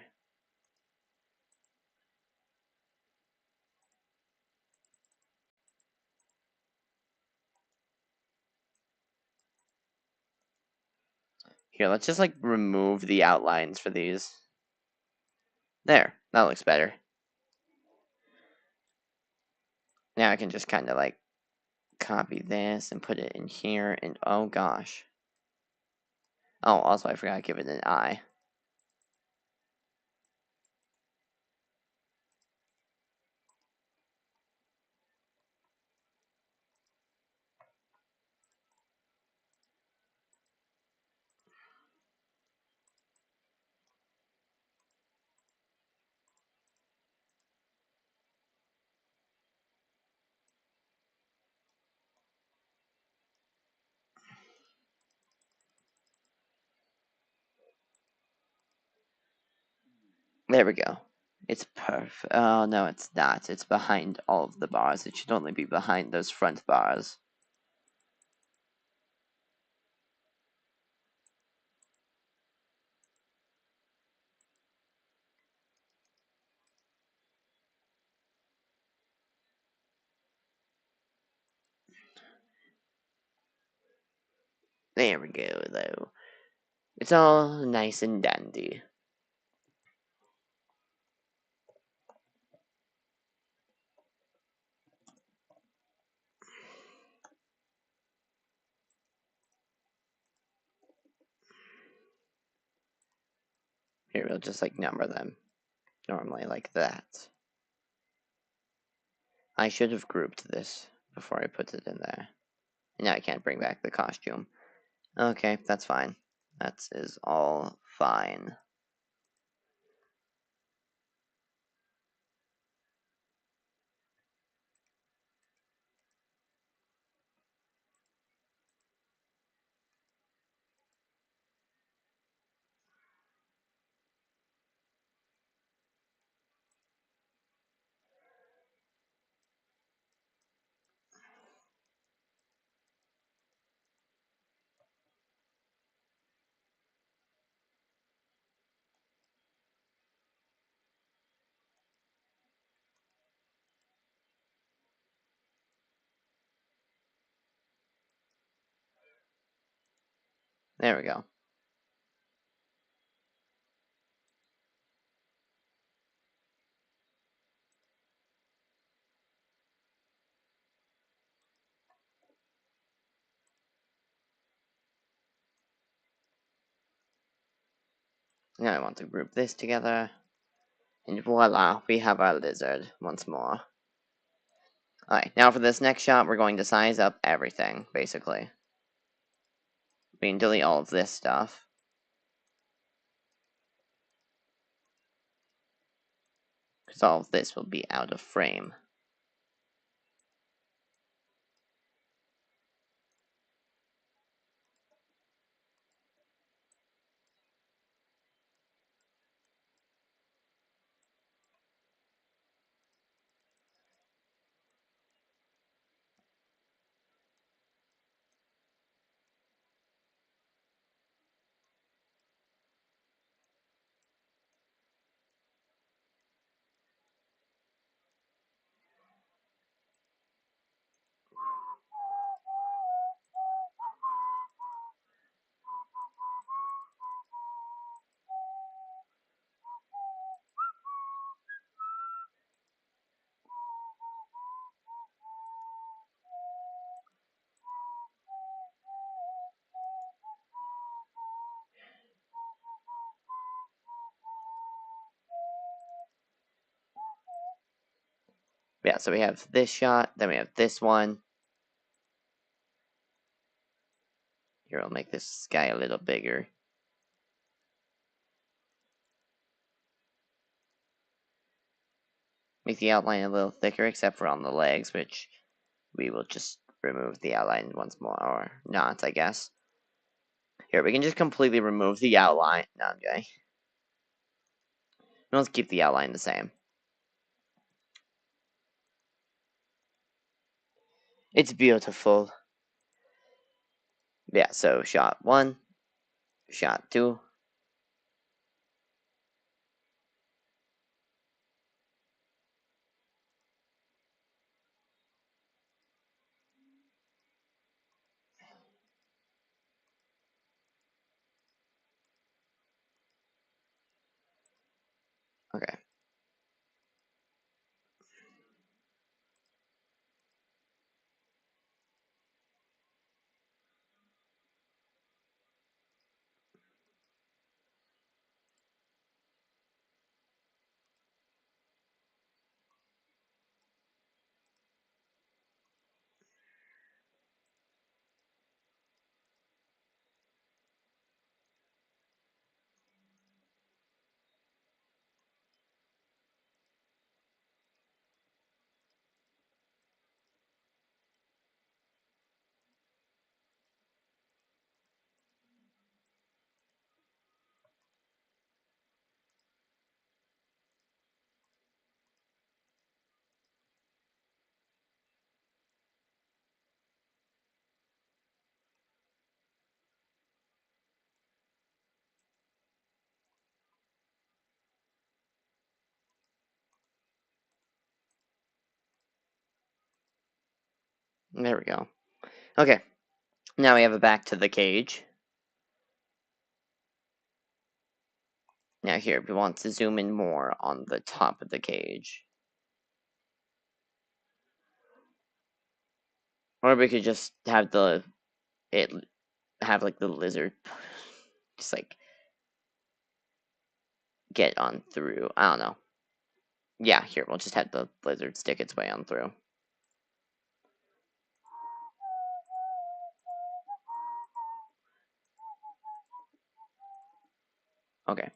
Here, let's just like remove the outlines for these. There, that looks better. Now I can just kind of like copy this and put it in here, and oh gosh. Oh, also I forgot to give it an eye. There we go. It's perfect. Oh, no, it's not. It's behind all of the bars. It should only be behind those front bars. There we go, though. It's all nice and dandy. Here, we'll just like number them normally like that. I should have grouped this before I put it in there. And now I can't bring back the costume. Okay, that's fine. That is all fine. There we go. Now I want to group this together. And voila, we have our lizard once more. Alright, now for this next shot, we're going to size up everything, basically. We can delete all of this stuff. Because all of this will be out of frame. Yeah, so we have this shot, then we have this one. Here, I'll make this guy a little bigger. Make the outline a little thicker, except for on the legs, which we will just remove the outline once more, or not, I guess. Here, we can just completely remove the outline. No, I'm kidding. Let's keep the outline the same. It's beautiful. Yeah, so shot 1, shot 2. Okay. There we go. Okay. Now we have it back to the cage. Now here, we want to zoom in more on the top of the cage. Or we could just have the like the lizard just like get on through. I don't know. Yeah, here, we'll just have the lizard stick its way on through. Okay.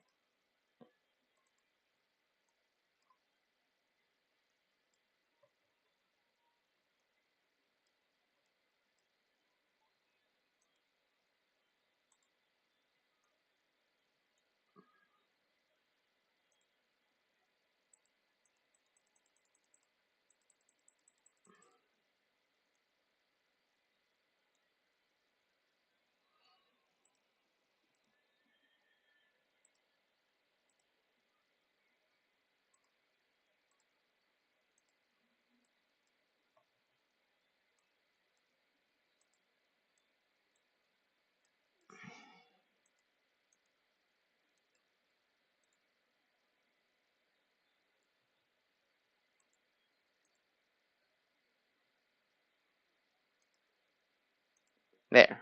There.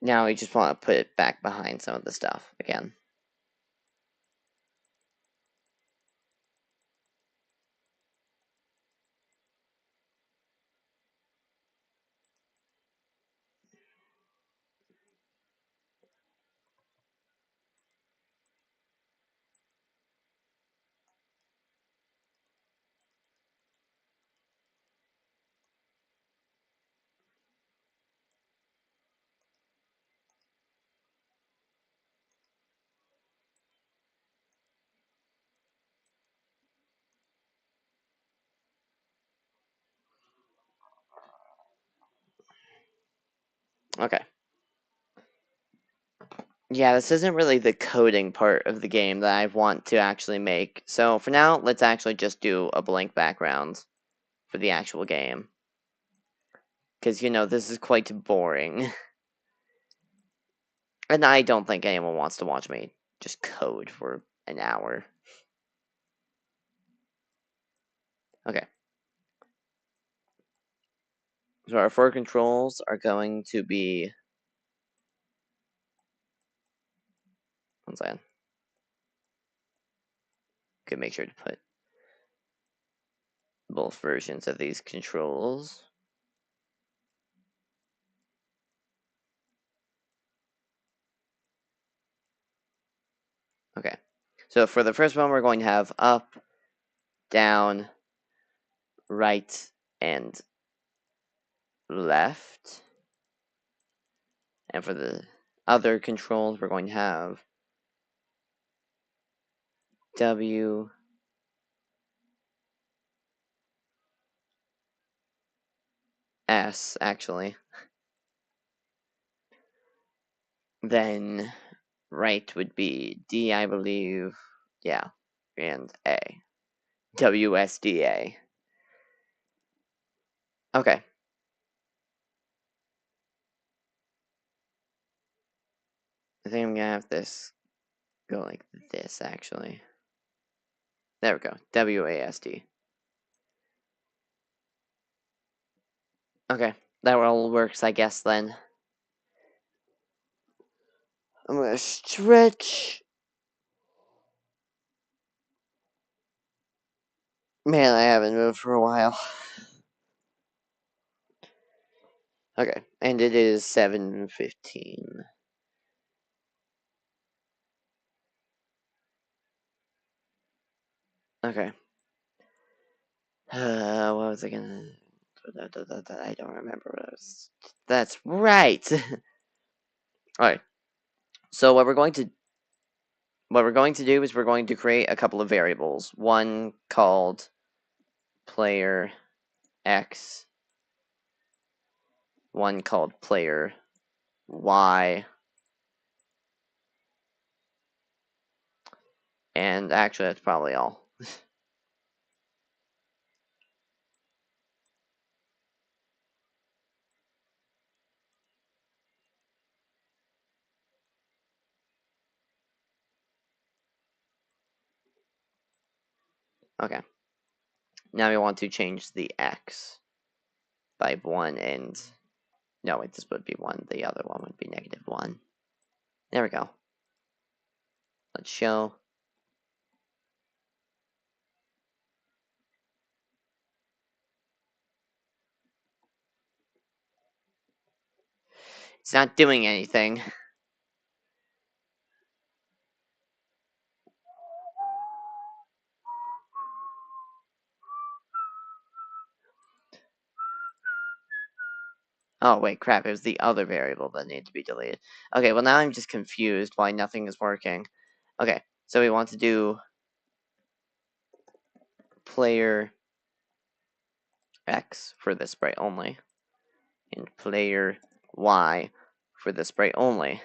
Now we just want to put it back behind some of the stuff again. Okay. Yeah, this isn't really the coding part of the game that I want to actually make. So for now, let's actually just do a blank background for the actual game. Because, this is quite boring. And I don't think anyone wants to watch me just code for an hour. Okay. So our four controls are going to be... One second. Could make sure to put both versions of these controls. Okay. So for the first one, we're going to have up, down, right, and left. And for the other controls, we're going to have W, S, actually. Then right would be D, I believe. Yeah. And A. WSDA. Okay. I think I'm gonna have this go like this, actually. There we go. WASD. Okay. That all works, I guess, then. I'm gonna stretch. Man, I haven't moved for a while. Okay. And it is 7:15. Okay. What was I gonna... I don't remember what I was... That's right! Alright. So what we're going to do is we're going to create a couple of variables. One called player X, one called player Y, and actually that's probably all. Okay. Now we want to change the X by 1 and... No, wait, this would be 1. The other one would be -1. There we go. Let's show. It's not doing anything. Oh, wait, crap. It was the other variable that needed to be deleted. Okay, well, now I'm just confused why nothing is working. Okay, so we want to do player X for the sprite only, and player Y for the sprite only.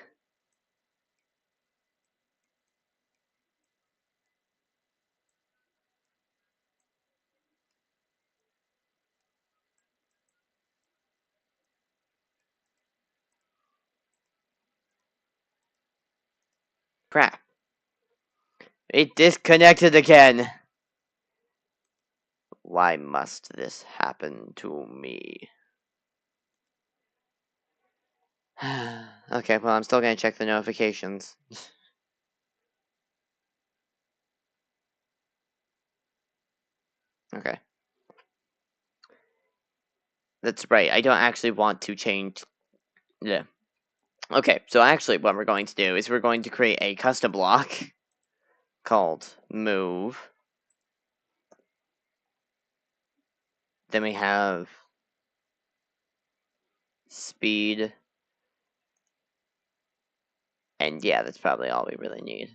Crap. It disconnected again. Why must this happen to me? Okay, well, I'm still gonna check the notifications. Okay. That's right, I don't actually want to change... Yeah. Okay, so actually what we're going to do is we're going to create a custom block called move. Then we have speed. And yeah, that's probably all we really need.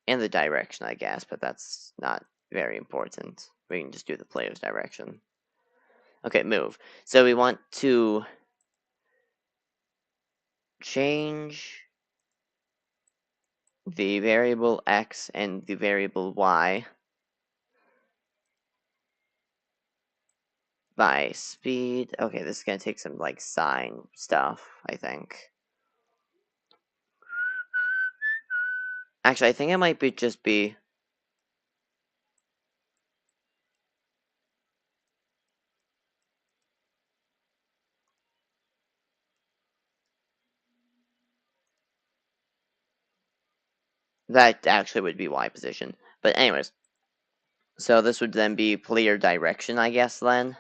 And the direction, I guess, but that's not very important. We can just do the player's direction. Okay, move. So we want to change the variable x and the variable y by speed. Okay, this is gonna take some like sign stuff, I think. Actually, I think it might be just be... That actually would be y position. But anyways, so this would then be player direction, I guess, then.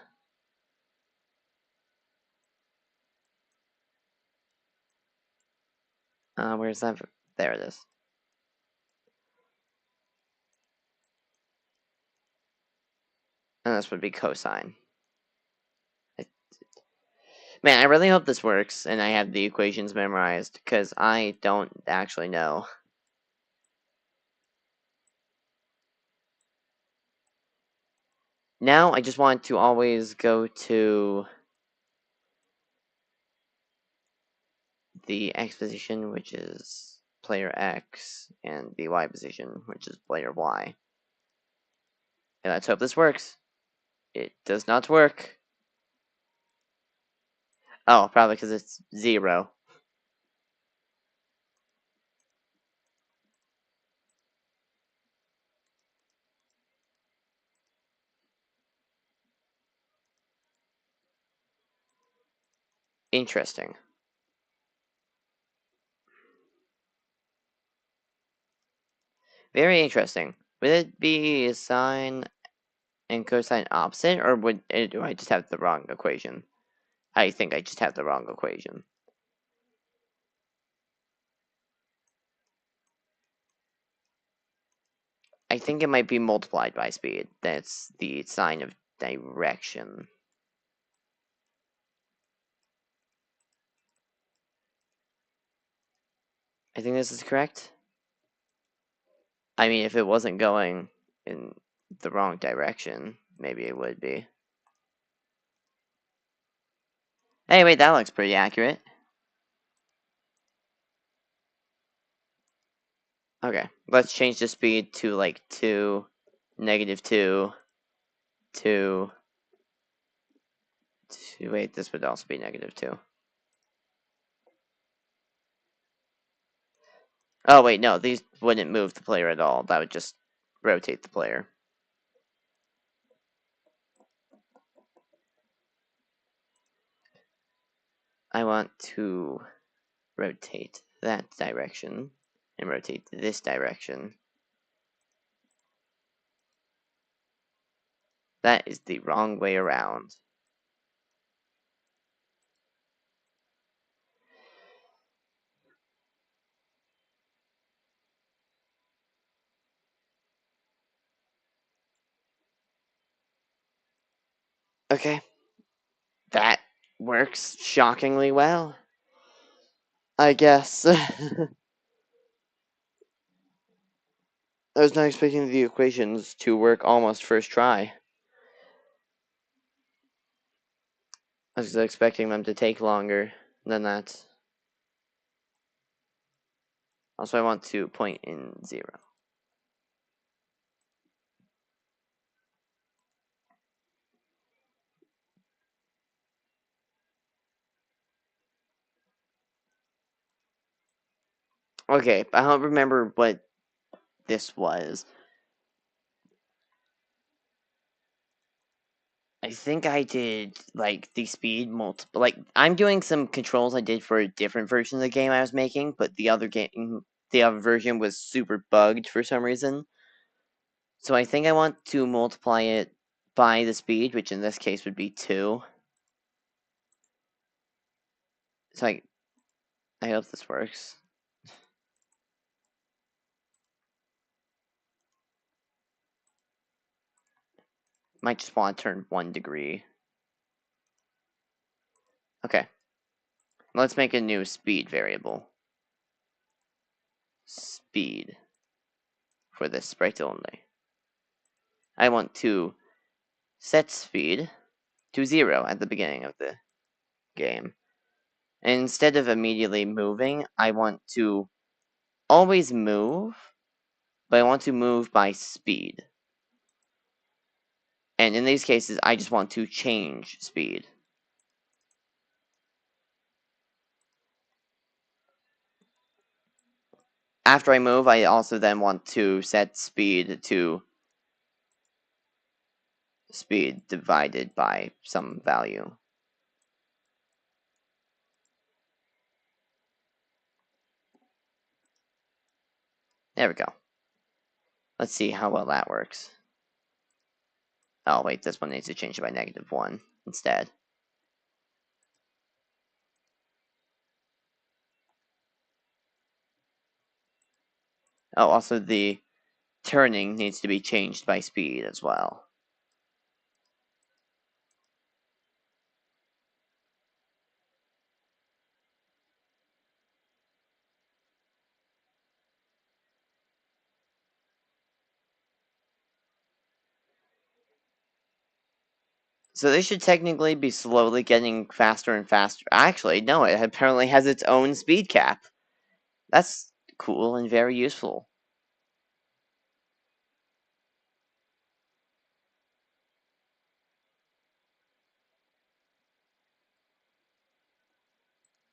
Where's that? There it is. And this would be cosine. Man, I really hope this works and I have the equations memorized, because I don't actually know. Now, I just want to always go to the x position, which is player x, and the y position, which is player y. And let's hope this works. It does not work. Oh, probably because it's 0. Interesting. Very interesting. Would it be sine and cosine opposite, or do I just have the wrong equation? I think I just have the wrong equation. I think it might be multiplied by speed. That's the sign of direction. I think this is correct. I mean, if it wasn't going in the wrong direction, maybe it would be. Hey, wait, that looks pretty accurate. Okay, let's change the speed to like 2, -2, 2, 2. Wait, this would also be -2. Oh, wait, no, these wouldn't move the player at all. That would just rotate the player. I want to rotate that direction. and rotate this direction. That is the wrong way around. Okay, that works shockingly well, I guess. I was not expecting the equations to work almost first try. I was expecting them to take longer than that. Also, I want to point in 0. Okay, I don't remember what this was. I think I did, like, the speed multiple. Like, I'm doing some controls I did for a different version of the game I was making, but the other version was super bugged for some reason. So I think I want to multiply it by the speed, which in this case would be 2. So I hope this works. Might just want to turn 1 degree. Okay. Let's make a new speed variable. Speed. For this sprite only. I want to set speed to 0 at the beginning of the game. And instead of immediately moving, I want to always move, but I want to move by speed. And in these cases, I just want to change speed. After I move, I also then want to set speed to speed divided by some value. There we go. Let's see how well that works. Oh, wait, this one needs to change it by -1 instead. Oh, also the turning needs to be changed by speed as well. So they should technically be slowly getting faster and faster. Actually, no, it apparently has its own speed cap. That's cool and very useful.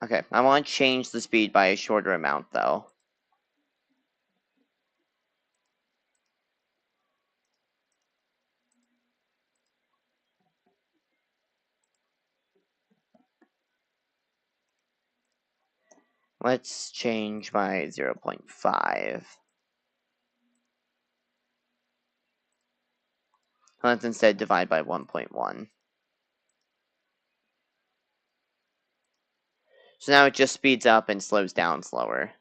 Okay, I want to change the speed by a shorter amount, though. Let's change by 0.5. Let's instead divide by 1.1. So now it just speeds up and slows down slower.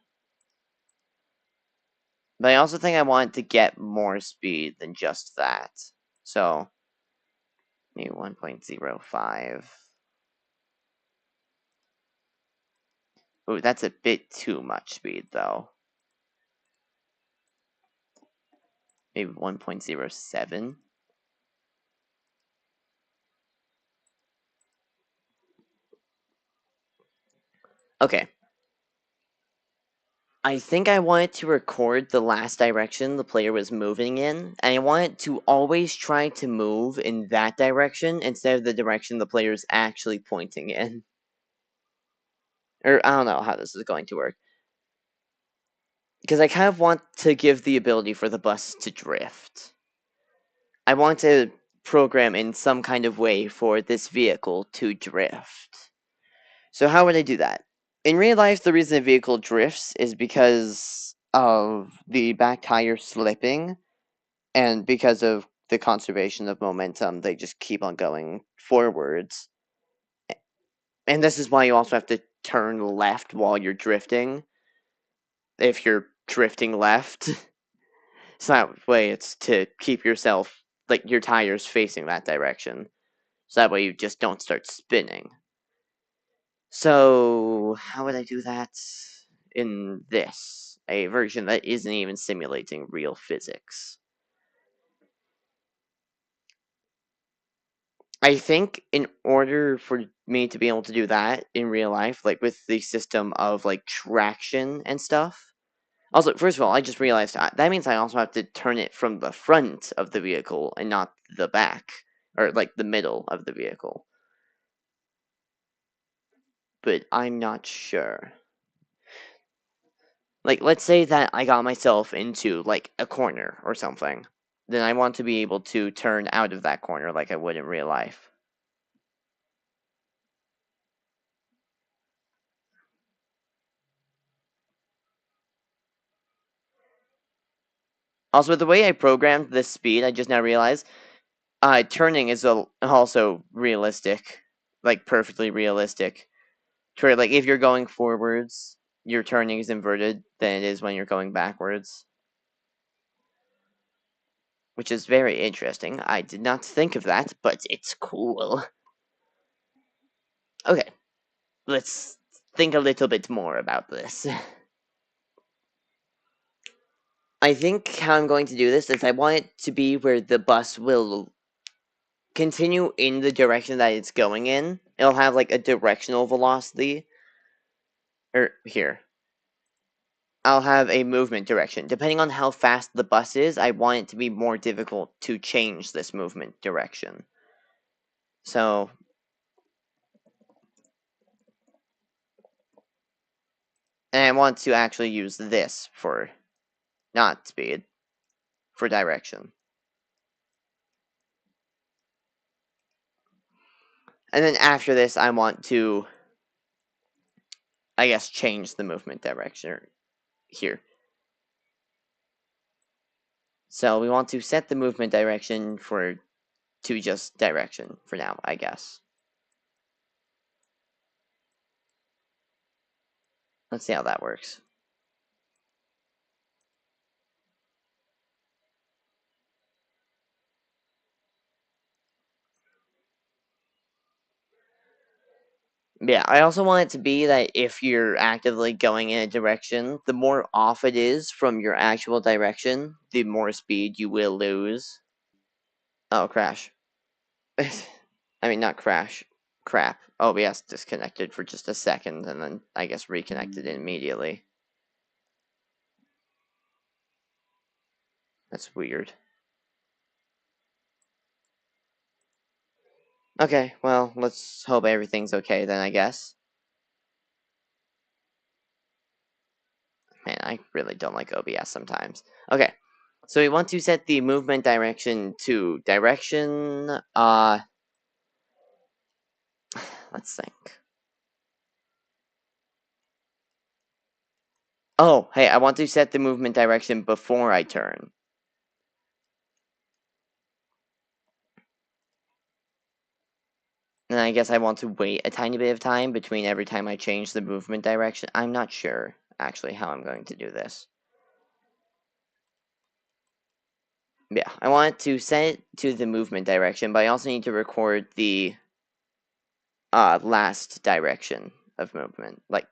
But I also think I want to get more speed than just that. So, maybe 1.05. Ooh, that's a bit too much speed, though. Maybe 1.07. Okay. I think I wanted to record the last direction the player was moving in, and I wanted to always try to move in that direction instead of the direction the player is actually pointing in. Or, I don't know how this is going to work. Because I kind of want to give the ability for the bus to drift. I want to program in some kind of way for this vehicle to drift. So how would I do that? In real life, the reason a vehicle drifts is because of the back tire slipping, and because of the conservation of momentum, they just keep on going forwards. And this is why you also have to turn left while you're drifting, if you're drifting left. So that way it's to keep yourself, like, your tires facing that direction. So that way you just don't start spinning. So, how would I do that in this? A version that isn't even simulating real physics. I think in order for me to be able to do that in real life, like with the system of like traction and stuff. Also, first of all, I just realized that means I also have to turn it from the front of the vehicle and not the back, or like the middle of the vehicle. But I'm not sure. Like, let's say that I got myself into like a corner or something. Then I want to be able to turn out of that corner like I would in real life. Also, the way I programmed this speed, I just now realized, turning is also realistic, like perfectly realistic. To where, like, if you're going forwards, your turning is inverted than it is when you're going backwards, which is very interesting. I did not think of that, but it's cool. Okay, let's think a little bit more about this. I think how I'm going to do this is I want it to be where the bus will continue in the direction that it's going in. It'll have like a directional velocity. Or here. I'll have a movement direction. Depending on how fast the bus is, I want it to be more difficult to change this movement direction. So, and I want to actually use this for not speed, for direction. And then after this, I want to, I guess, change the movement direction here. So we want to set the movement direction to just direction for now, I guess. Let's see how that works. Yeah, I also want it to be that if you're actively going in a direction, the more off it is from your actual direction, the more speed you will lose. Oh, crash. I mean, not crash. Crap. OBS disconnected for just a second, and then I guess reconnected immediately. That's weird. Okay, well, let's hope everything's okay then, I guess. Man, I really don't like OBS sometimes. Okay, so we want to set the movement direction to direction, let's think. Oh, hey, I want to set the movement direction before I turn. And I guess I want to wait a tiny bit of time between every time I change the movement direction. I'm not sure, actually, how I'm going to do this. Yeah, I want to set it to the movement direction, but I also need to record the last direction of movement. Like,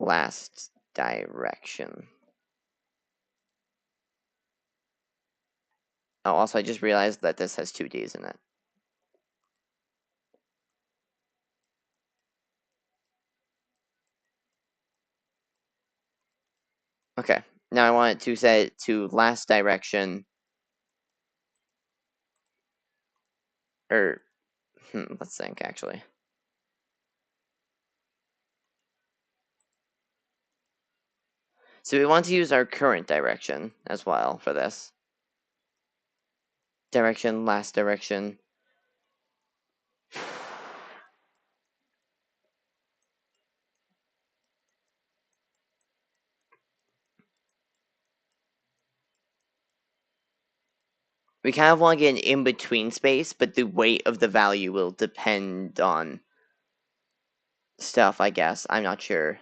last direction. Oh, also, I just realized that this has two Ds in it. Okay, now I want it to set it to last direction. Or, let's think, actually. So we want to use our current direction as well for this. Direction, last direction. We kind of want to get an in-between space, but the weight of the value will depend on stuff, I guess. I'm not sure.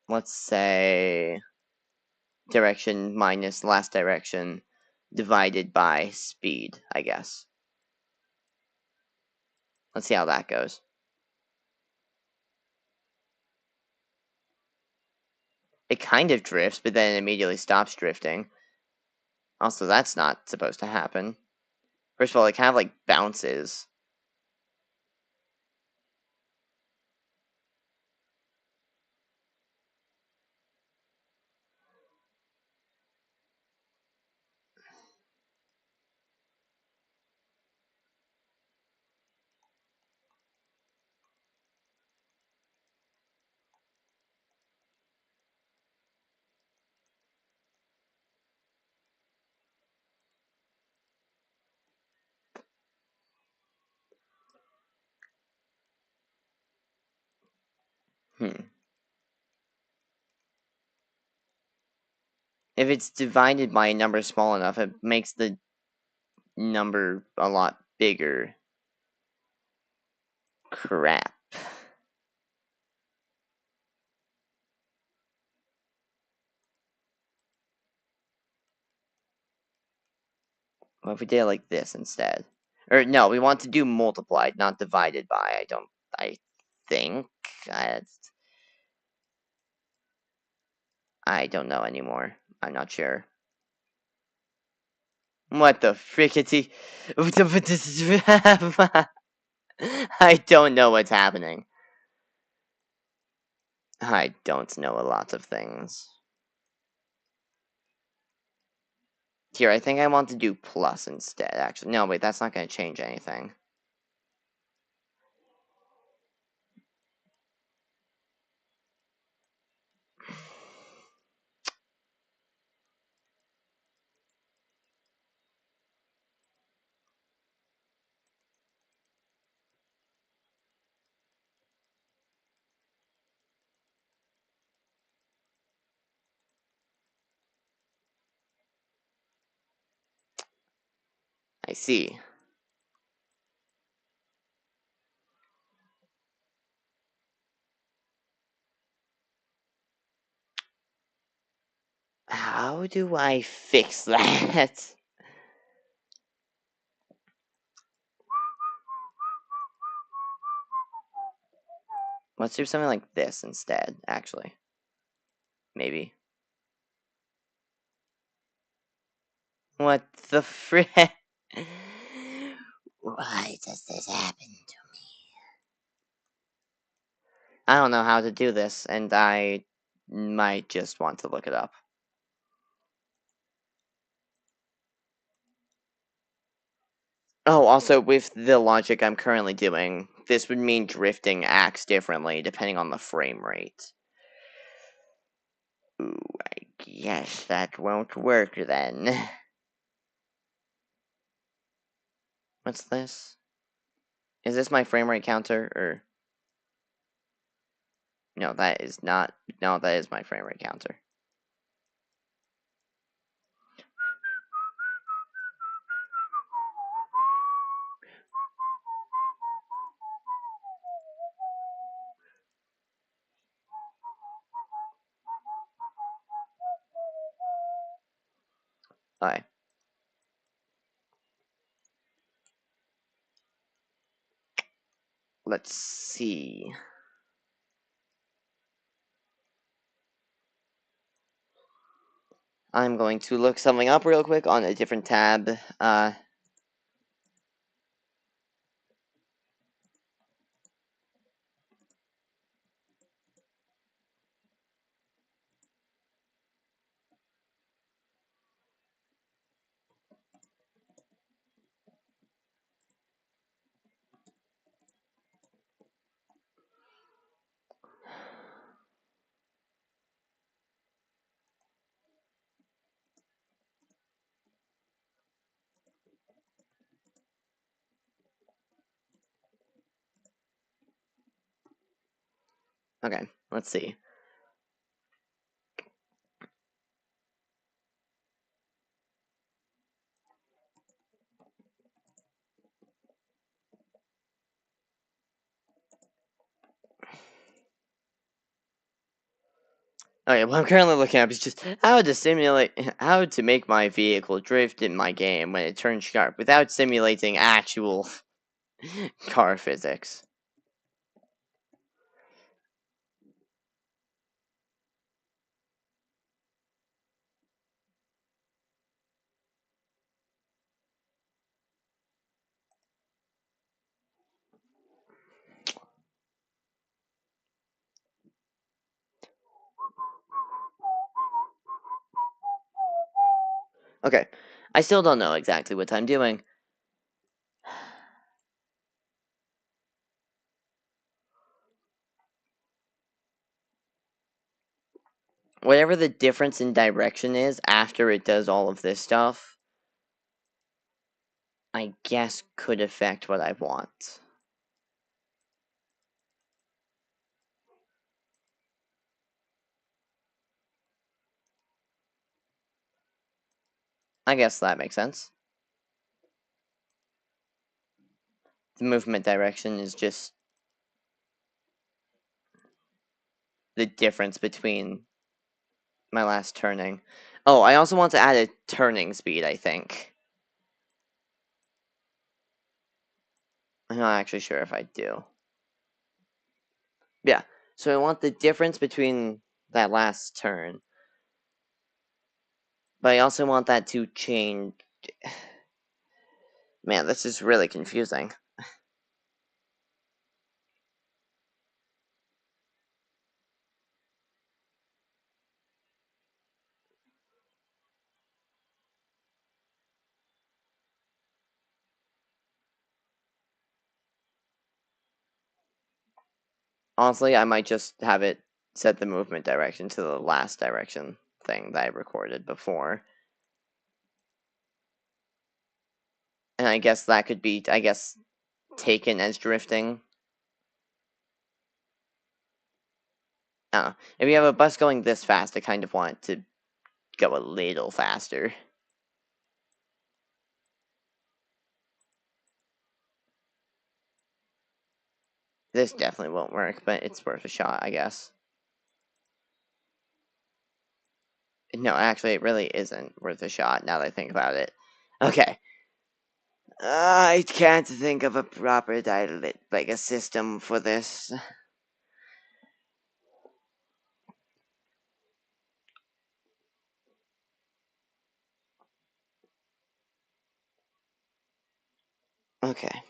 Let's say direction minus last direction divided by speed, I guess. Let's see how that goes. It kind of drifts, but then it immediately stops drifting. Also, that's not supposed to happen. First of all, it kind of like bounces. Hmm. If it's divided by a number small enough, it makes the number a lot bigger. Crap. What if we did it like this instead? Or no, we want to do multiplied, not divided by. I think. I, I don't know anymore. I'm not sure. What the frickety? I don't know what's happening. I don't know a lot of things. Here, I think I want to do plus instead, actually. No, wait, that's not going to change anything. I see. How do I fix that? Let's do something like this instead, actually. Maybe. What the frick? Why does this happen to me? I don't know how to do this, and I might just want to look it up. Oh, also, with the logic I'm currently doing, this would mean drifting acts differently depending on the frame rate. Ooh, I guess that won't work then. What's this? Is this my frame rate counter, or... No, that is not... No, that is my frame rate counter. Okay. Let's see. I'm going to look something up real quick on a different tab. Okay, let's see. Okay, what I'm currently looking up is just how to make my vehicle drift in my game when it turns sharp without simulating actual car physics. Okay, I still don't know exactly what I'm doing. Whatever the difference in direction is after it does all of this stuff, I guess could affect what I want. I guess that makes sense. The movement direction is just the difference between my last turning. Oh, I also want to add a turning speed, I think. I'm not actually sure if I do. Yeah, so I want the difference between that last turn. But I also want that to change. Man, this is really confusing. Honestly, I might just have it set the movement direction to the last direction thing that I recorded before. And I guess that could be, taken as drifting. If you have a bus going this fast, I kind of want it to go a little faster. This definitely won't work, but it's worth a shot, I guess. No, actually, it really isn't worth a shot now that I think about it. Okay. I can't think of a proper like a system for this. Okay.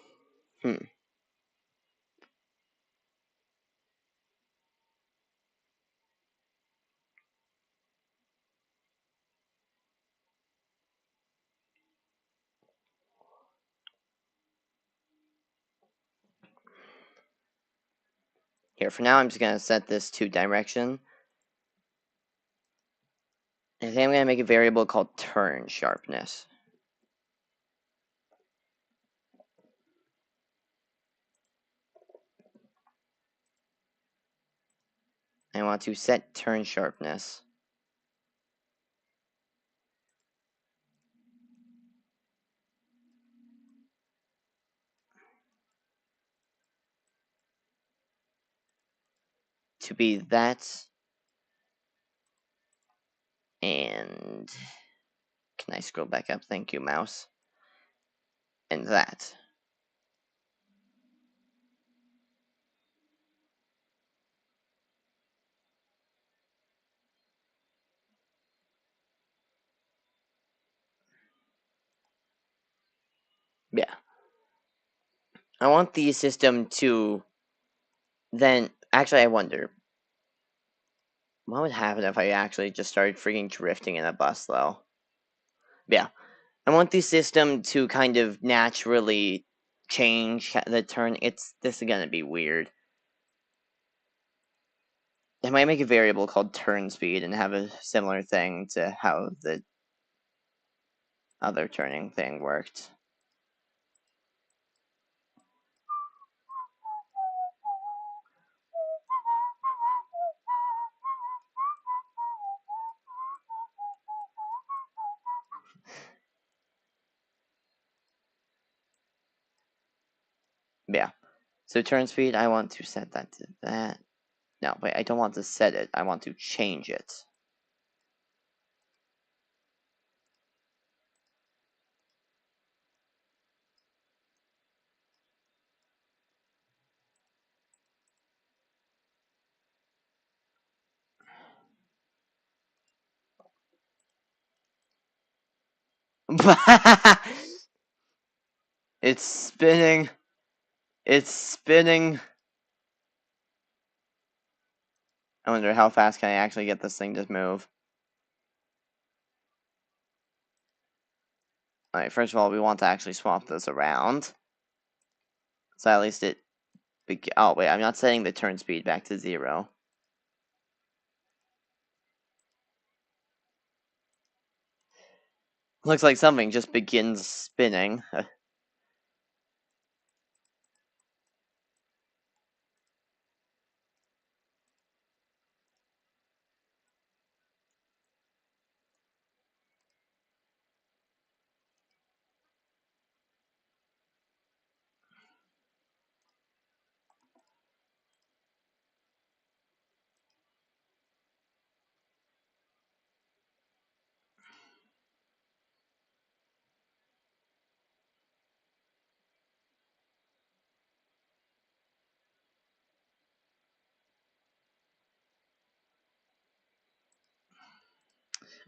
Here, for now, I'm just gonna set this to direction. I think I'm gonna make a variable called turn sharpness. I want to set turn sharpness to be that, and can I scroll back up? Thank you, mouse. And that. Yeah. I want the system to then. Actually, I wonder what would happen if I actually just started freaking drifting in a bus, though. Yeah. I want the system to kind of naturally change the turn. This is gonna be weird. I might make a variable called turn speed and have a similar thing to how the other turning thing worked. Yeah. So turn speed, I want to set that to that. No, wait, I don't want to set it. I want to change it. It's spinning. It's spinning. I wonder how fast can I actually get this thing to move. Alright, first of all, we want to actually swap this around. So at least it... Oh, wait, I'm not setting the turn speed back to 0. Looks like something just begins spinning.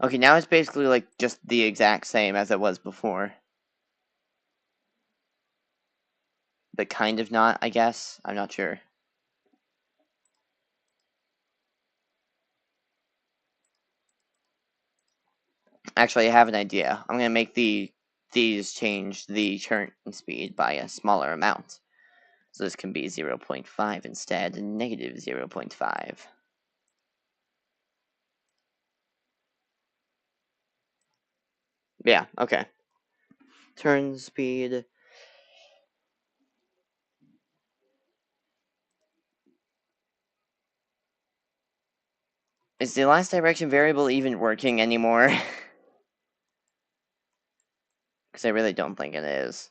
Okay, now it's basically like just the exact same as it was before. But kind of not, I guess. I'm not sure. Actually, I have an idea. I'm gonna make these change the turn speed by a smaller amount. So this can be 0.5 instead, and negative 0.5. Yeah, okay. Turn speed. Is the last direction variable even working anymore? Because I really don't think it is.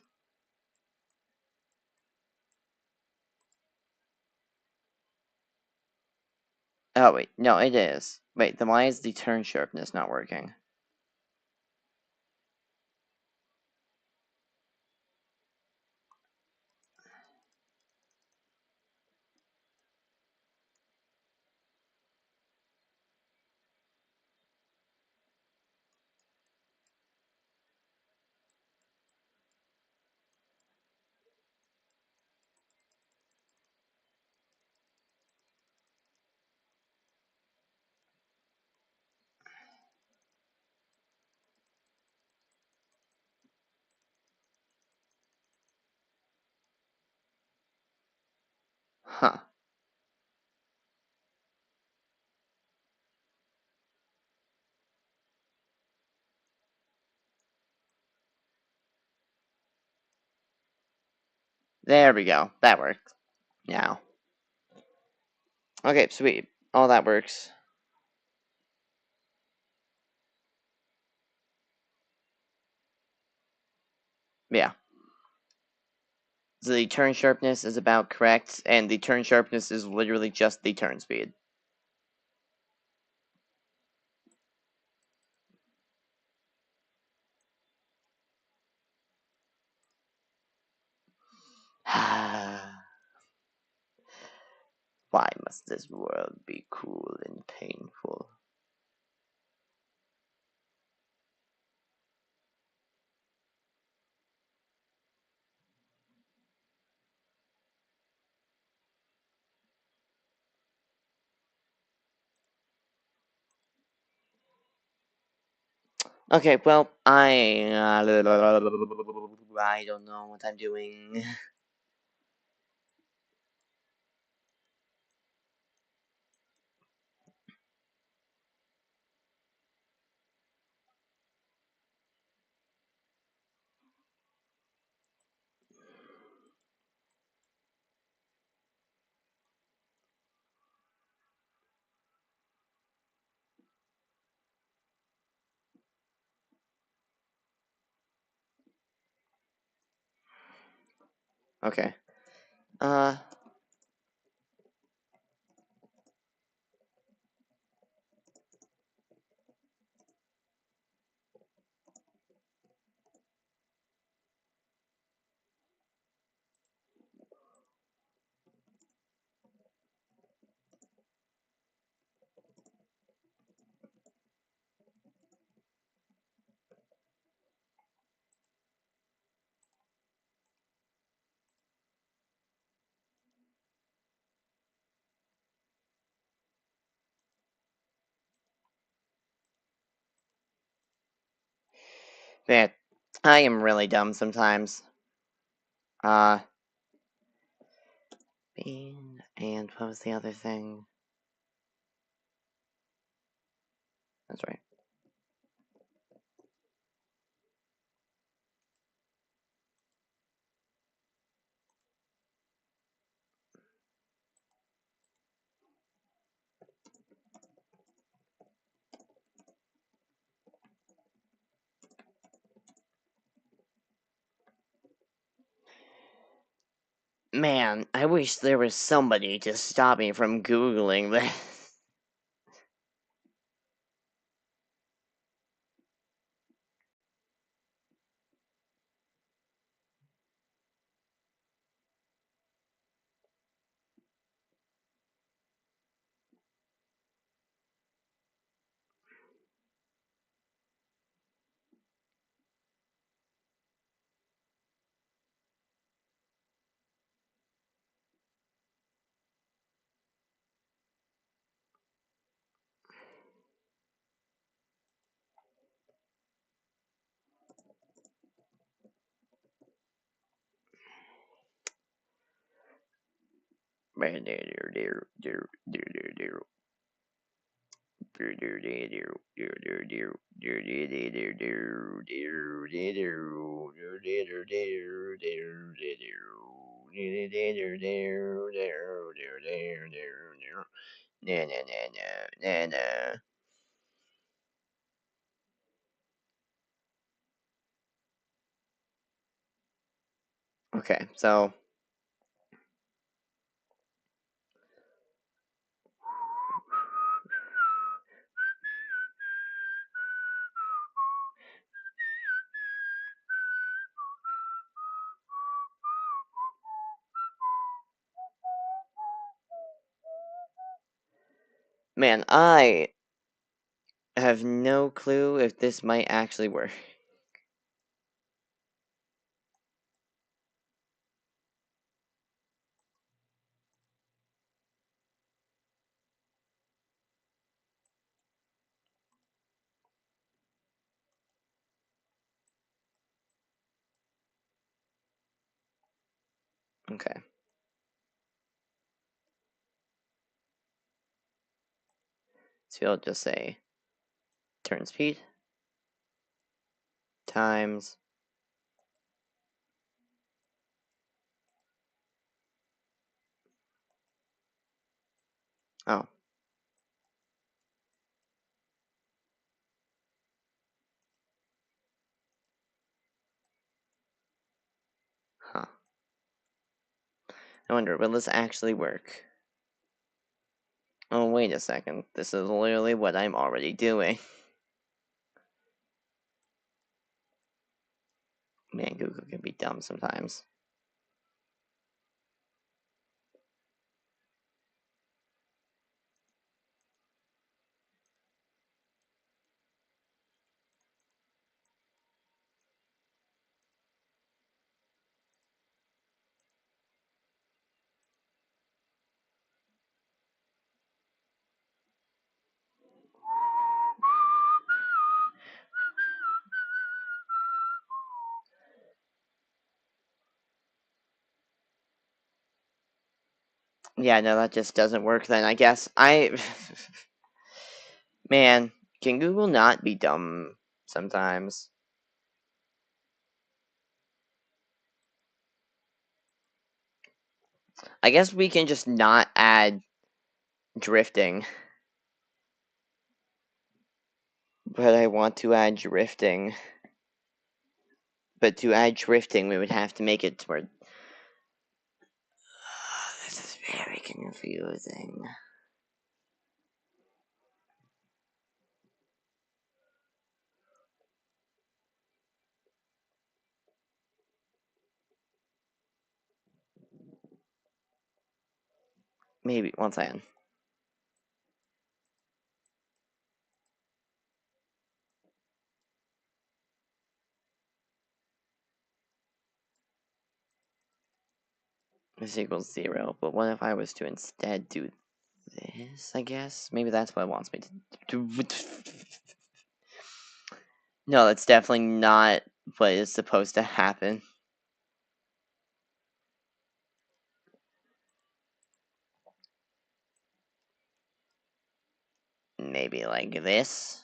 Oh, wait. No, it is. Wait, then why is the turn sharpness not working? Huh. There we go. That works. Now. Okay, sweet. All that works. Yeah. So the turn sharpness is about correct, and the turn sharpness is literally just the turn speed. Why must this world be cruel and painful? Okay, well, I don't know what I'm doing. Okay. Uh, Man, I am really dumb sometimes. Uh, and what was the other thing? That's right. Man, I wish there was somebody to stop me from Googling this. Okay, so man, I have no clue if this might actually work. Okay, so you'll just say turn speed times. Oh, huh. I wonder, will this actually work? Oh, wait a second. This is literally what I'm already doing. Man, Google can be dumb sometimes. Yeah, no, that just doesn't work then, I guess. Man, can Google not be dumb sometimes? I guess we can just not add drifting. But I want to add drifting. But to add drifting, we would have to make it toward. This is very confusing. Maybe, one second. This equals 0, but what if I was to instead do this, I guess? Maybe that's what it wants me to do. No, that's definitely not what is supposed to happen. Maybe like this?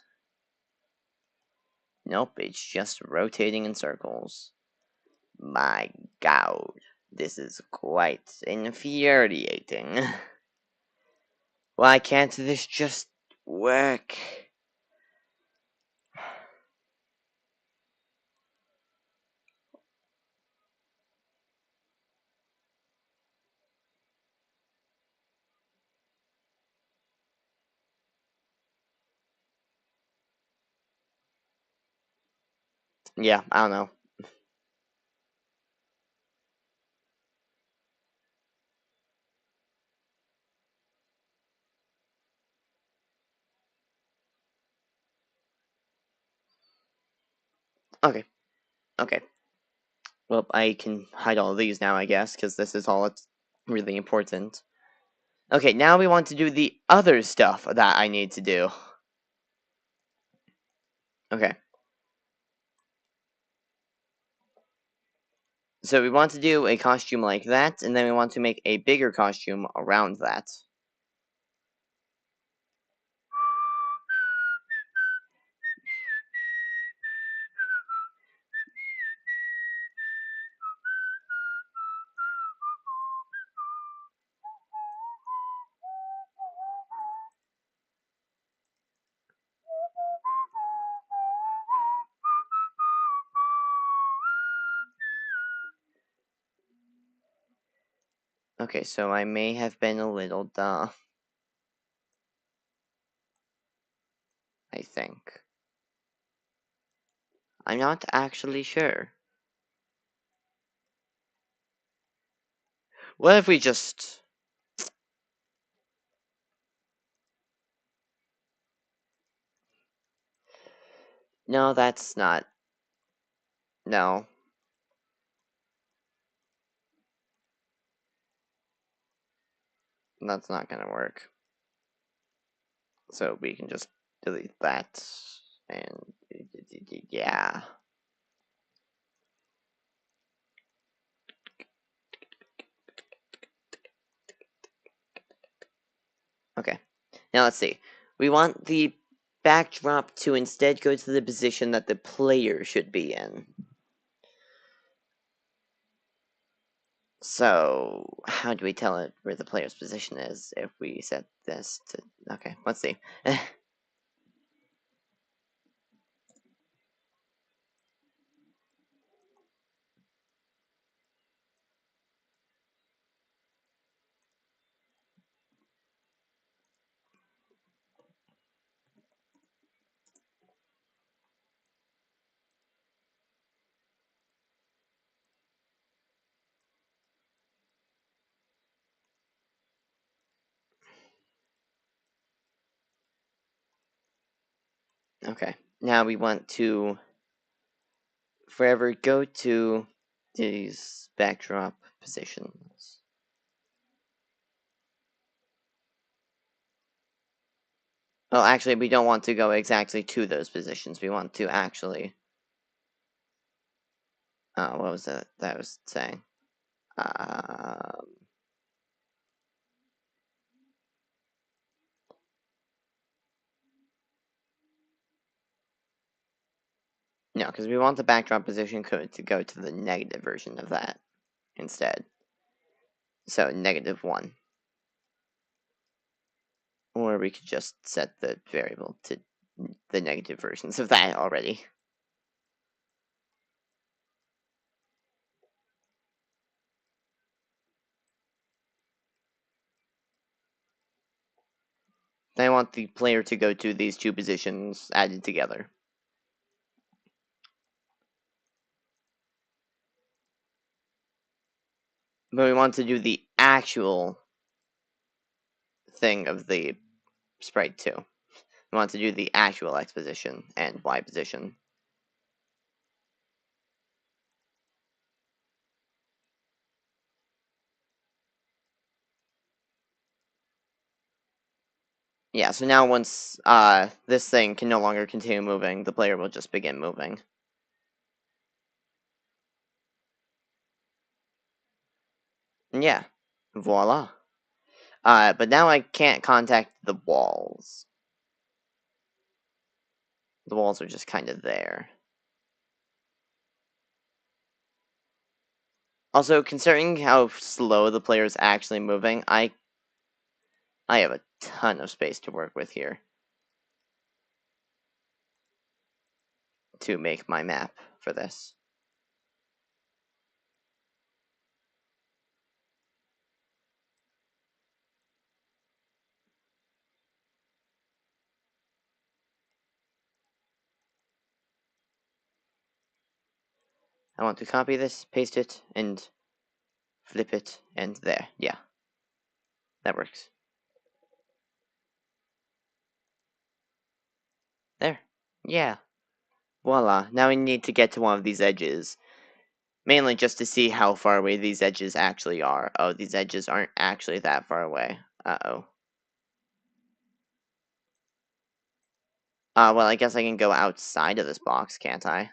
Nope, it's just rotating in circles. My god, this is quite infuriating. Why can't this just work? Yeah, I don't know. Okay, okay. Well, I can hide all of these now, I guess, because this is all that's really important. Okay, now we want to do the other stuff that I need to do. Okay. So we want to do a costume like that, and then we want to make a bigger costume around that. Okay, so I may have been a little dumb, I think. I'm not actually sure. What if we just... No, that's not... No. That's not gonna work. So we can just delete that. And... Yeah. Okay. Now let's see. We want the backdrop to instead go to the position that the player should be in. So, how do we tell it where the player's position is if we set this to... Okay, let's see. Okay, now we want to forever go to these backdrop positions. Well, actually, we don't want to go exactly to those positions. We want to actually... what was that I was saying? Um, no, because we want the backdrop position code to go to the negative version of that instead. So, -1. Or we could just set the variable to the negative versions of that already. I want the player to go to these two positions added together. But we want to do the actual thing of the sprite too. We want to do the actual X position and Y position. Yeah, so now once this thing can no longer continue moving, the player will just begin moving. And yeah, voila. But now I can't contact the walls. The walls are just kind of there. Also, considering how slow the player is actually moving, I have a ton of space to work with here to make my map for this. I want to copy this, paste it, and flip it, and there. Yeah, that works. There. Yeah. Voila. Now we need to get to one of these edges. Mainly just to see how far away these edges actually are. Oh, these edges aren't actually that far away. Uh-oh. Well, I guess I can go outside of this box, can't I?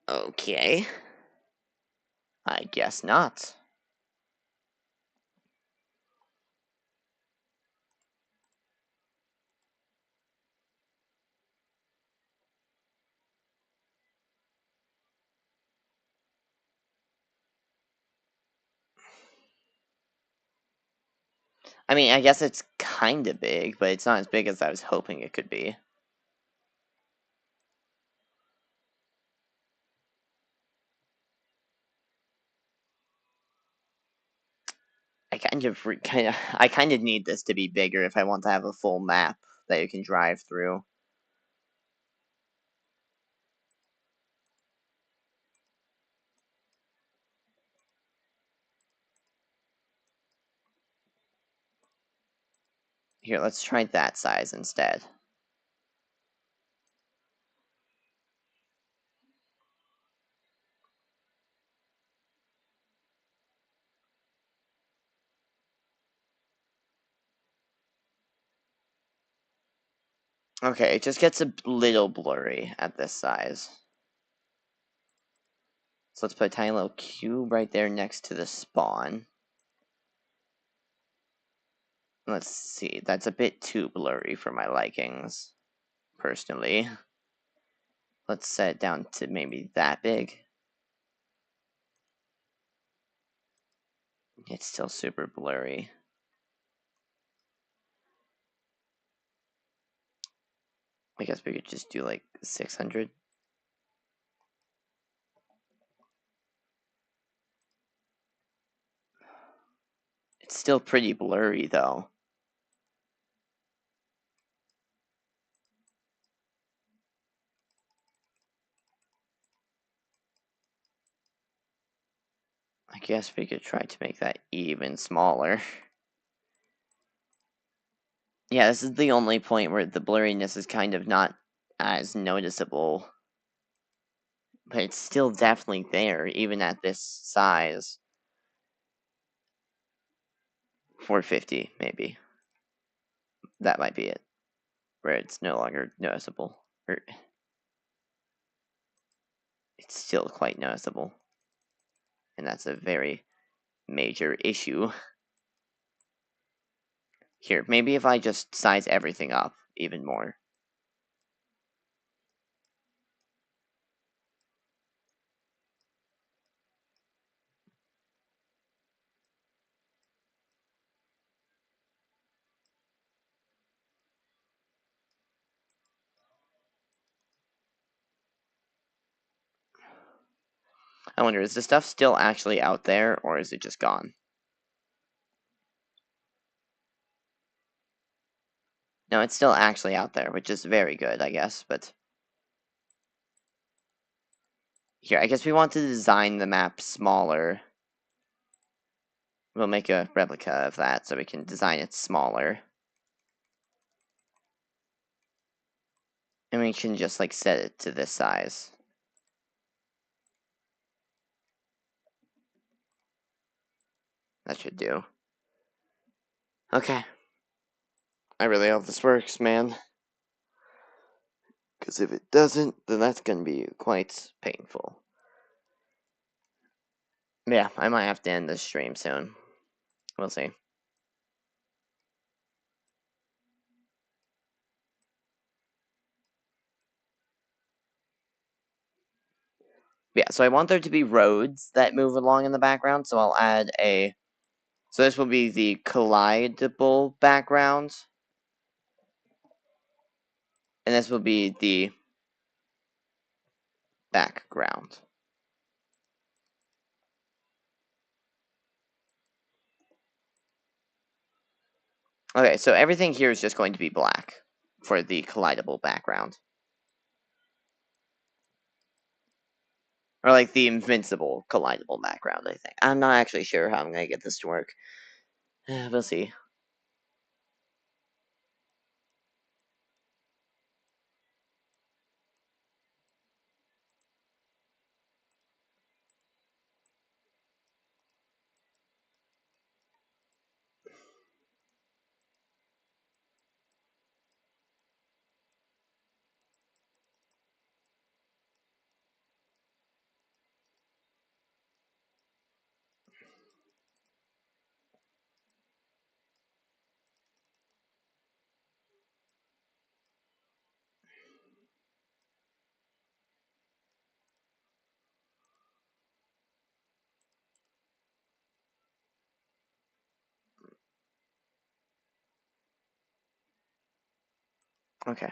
Okay. I guess not. I mean, I guess it's kinda big, but it's not as big as I was hoping it could be. I kind of need this to be bigger if I want to have a full map that you can drive through. Here, let's try that size instead. Okay, it just gets a little blurry at this size. So let's put a tiny little cube right there next to the spawn. Let's see, that's a bit too blurry for my likings, personally. Let's set it down to maybe that big. It's still super blurry. I guess we could just do like 600. It's still pretty blurry though. I guess we could try to make that even smaller. Yeah, this is the only point where the blurriness is kind of not as noticeable. But it's still definitely there, even at this size. 450, maybe. That might be it. Where it's no longer noticeable. Or it's still quite noticeable. And that's a very major issue. Here, maybe if I just size everything up even more. I wonder, is the stuff still actually out there, or is it just gone? No, it's still actually out there, which is very good, I guess, but... Here, I guess we want to design the map smaller. We'll make a replica of that so we can design it smaller. And we can just, like, set it to this size. That should do. Okay. I really hope this works, man. Because if it doesn't, then that's going to be quite painful. Yeah, I might have to end this stream soon. We'll see. Yeah, so I want there to be roads that move along in the background, so I'll add a... So this will be the collidable background. And this will be the background. Okay, so everything here is just going to be black for the collidable background. Or like the invincible collidable background, I think. I'm not actually sure how I'm going to get this to work. We'll see. Okay.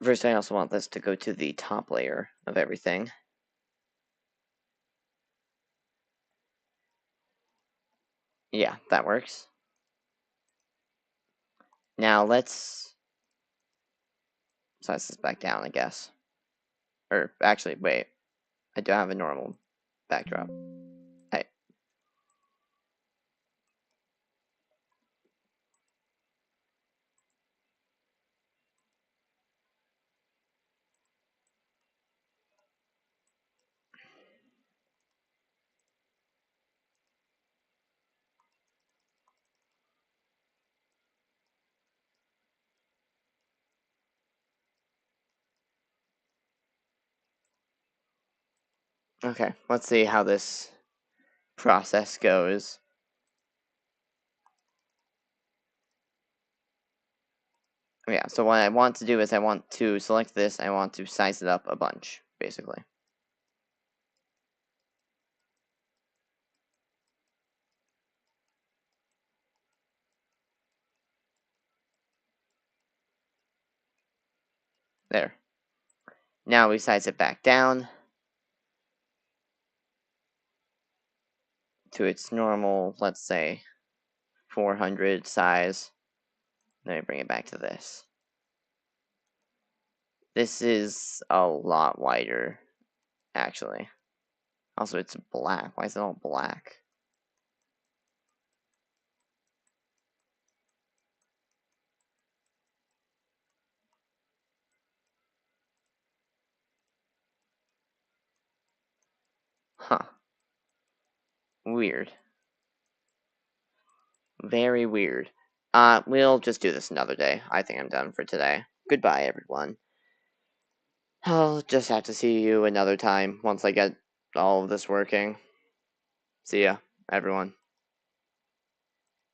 First, I also want this to go to the top layer of everything. Yeah, that works. Now let's size this back down, I guess. Or actually, wait. I do have a normal backdrop. Hey. Okay, let's see how this process goes. Yeah, so what I want to do is I want to select this, I want to size it up a bunch, basically. There. Now we size it back down to its normal, let's say, 400 size. Then we bring it back to this. This is a lot wider, actually. Also, it's black. Why is it all black? Huh. Weird. Very weird. We'll just do this another day. I think I'm done for today. Goodbye, everyone. I'll just have to see you another time once I get all of this working. See ya, everyone.